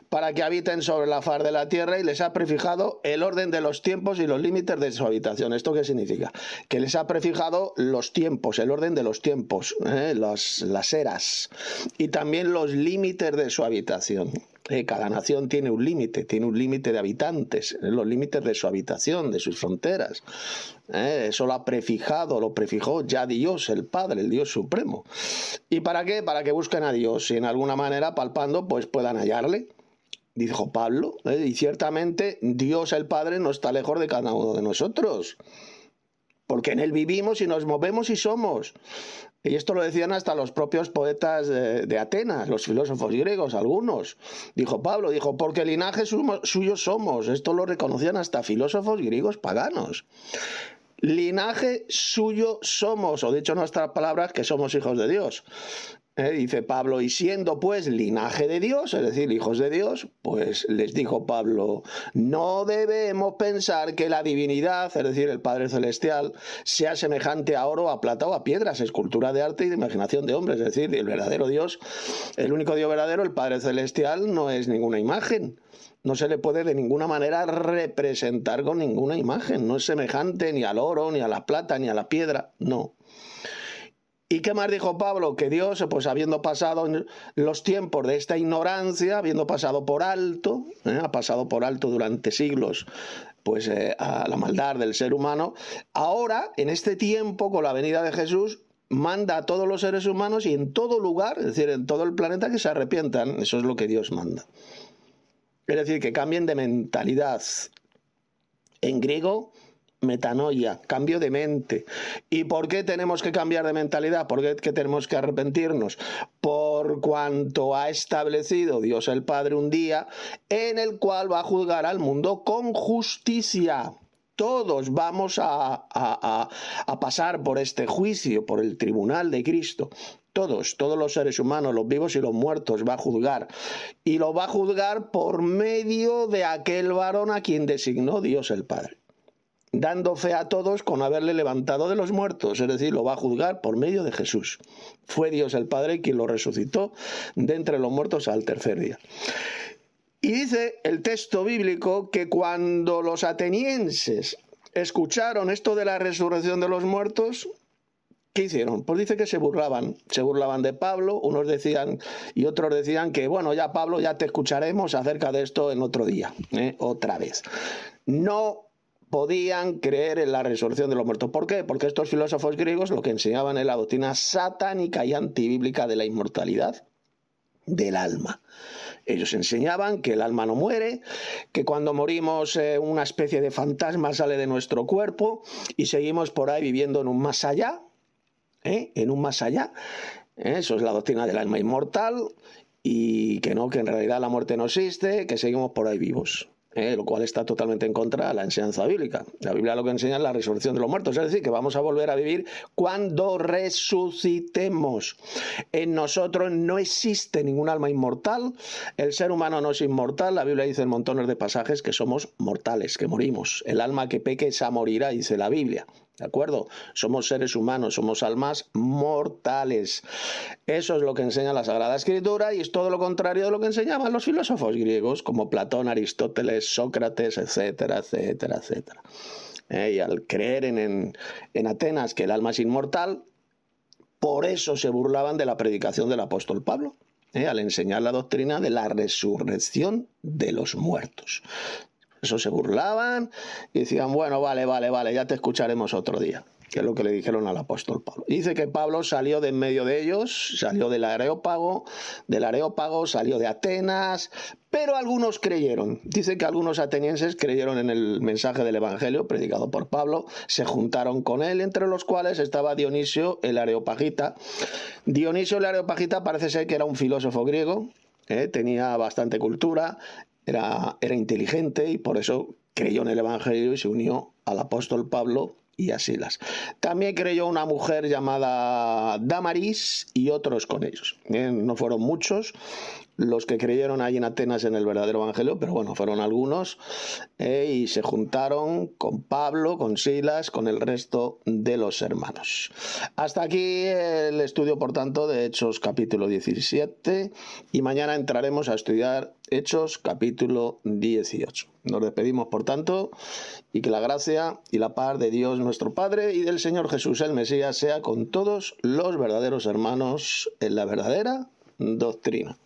para que habiten sobre la faz de la tierra, y les ha prefijado el orden de los tiempos y los límites de su habitación. ¿Esto qué significa? Que les ha prefijado los tiempos, el orden de los tiempos, las eras, y también los límites de su habitación. Cada nación tiene un límite de habitantes, los límites de su habitación, de sus fronteras. Eso lo prefijó ya Dios, el Padre, el Dios Supremo. ¿Y para qué? Para que busquen a Dios y en alguna manera, palpando, pues puedan hallarle. Dijo Pablo, y ciertamente Dios el Padre no está lejos de cada uno de nosotros, porque en Él vivimos y nos movemos y somos. Y esto lo decían hasta los propios poetas de Atenas, los filósofos griegos, algunos. Dijo Pablo, porque linaje suyo somos. Esto lo reconocían hasta filósofos griegos paganos. Linaje suyo somos, o dicho en nuestras palabras, que somos hijos de Dios. Dice Pablo, y siendo pues linaje de Dios, es decir, hijos de Dios, pues les dijo Pablo, no debemos pensar que la divinidad, es decir, el Padre Celestial, sea semejante a oro, a plata o a piedras, escultura de arte y de imaginación de hombres. Es decir, el verdadero Dios, el único Dios verdadero, el Padre Celestial, no es ninguna imagen. No se le puede de ninguna manera representar con ninguna imagen. No es semejante ni al oro, ni a la plata, ni a la piedra, no. ¿Y qué más dijo Pablo? Que Dios, pues habiendo pasado los tiempos de esta ignorancia, habiendo pasado por alto, ha pasado por alto durante siglos, pues a la maldad del ser humano, ahora, en este tiempo, con la venida de Jesús, manda a todos los seres humanos y en todo lugar, es decir, en todo el planeta, que se arrepientan. Eso es lo que Dios manda. Es decir, que cambien de mentalidad. En griego, metanoia, cambio de mente. ¿Y por qué tenemos que cambiar de mentalidad? ¿Por qué tenemos que arrepentirnos? Por cuanto ha establecido Dios el Padre un día en el cual va a juzgar al mundo con justicia. Todos vamos a pasar por este juicio, por el tribunal de Cristo. Todos los seres humanos, los vivos y los muertos, va a juzgar. Y lo va a juzgar por medio de aquel varón a quien designó Dios el Padre, dando fe a todos con haberle levantado de los muertos, es decir, lo va a juzgar por medio de Jesús. Fue Dios el Padre quien lo resucitó de entre los muertos al tercer día. Y dice el texto bíblico que cuando los atenienses escucharon esto de la resurrección de los muertos, ¿qué hicieron? Pues dice que se burlaban de Pablo, unos decían y otros decían que, bueno, ya Pablo, ya te escucharemos acerca de esto en otro día, otra vez. No podían creer en la resurrección de los muertos. ¿Por qué? Porque estos filósofos griegos lo que enseñaban es la doctrina satánica y antibíblica de la inmortalidad del alma. Ellos enseñaban que el alma no muere, que cuando morimos una especie de fantasma sale de nuestro cuerpo y seguimos por ahí viviendo en un más allá, en un más allá. Eso es la doctrina del alma inmortal y que no, que en realidad la muerte no existe, que seguimos por ahí vivos. Lo cual está totalmente en contra de la enseñanza bíblica. La Biblia lo que enseña es la resurrección de los muertos, es decir, que vamos a volver a vivir cuando resucitemos. En nosotros no existe ningún alma inmortal, el ser humano no es inmortal, la Biblia dice en montones de pasajes que somos mortales, que morimos. El alma que peque esa morirá, dice la Biblia. ¿De acuerdo? Somos seres humanos, somos almas mortales. Eso es lo que enseña la Sagrada Escritura y es todo lo contrario de lo que enseñaban los filósofos griegos como Platón, Aristóteles, Sócrates, etcétera, etcétera, etcétera. Y al creer en Atenas que el alma es inmortal, por eso se burlaban de la predicación del apóstol Pablo, al enseñar la doctrina de la resurrección de los muertos. Eso se burlaban y decían, bueno, vale, ya te escucharemos otro día, que es lo que le dijeron al apóstol Pablo. Dice que Pablo salió de en medio de ellos, salió del Areópago, salió de Atenas, pero algunos creyeron. Dice que algunos atenienses creyeron en el mensaje del Evangelio predicado por Pablo, se juntaron con él, entre los cuales estaba Dionisio el Areopagita. Dionisio el Areopagita parece ser que era un filósofo griego, tenía bastante cultura, era inteligente y por eso creyó en el Evangelio y se unió al apóstol Pablo y a Silas. También creyó una mujer llamada Damaris y otros con ellos. No fueron muchos los que creyeron allí en Atenas en el verdadero Evangelio, pero bueno, fueron algunos y se juntaron con Pablo, con Silas, con el resto de los hermanos. Hasta aquí el estudio, por tanto, de Hechos capítulo 17 y mañana entraremos a estudiar Hechos capítulo 18. Nos despedimos, por tanto, y que la gracia y la paz de Dios nuestro Padre y del Señor Jesús el Mesías sea con todos los verdaderos hermanos en la verdadera doctrina.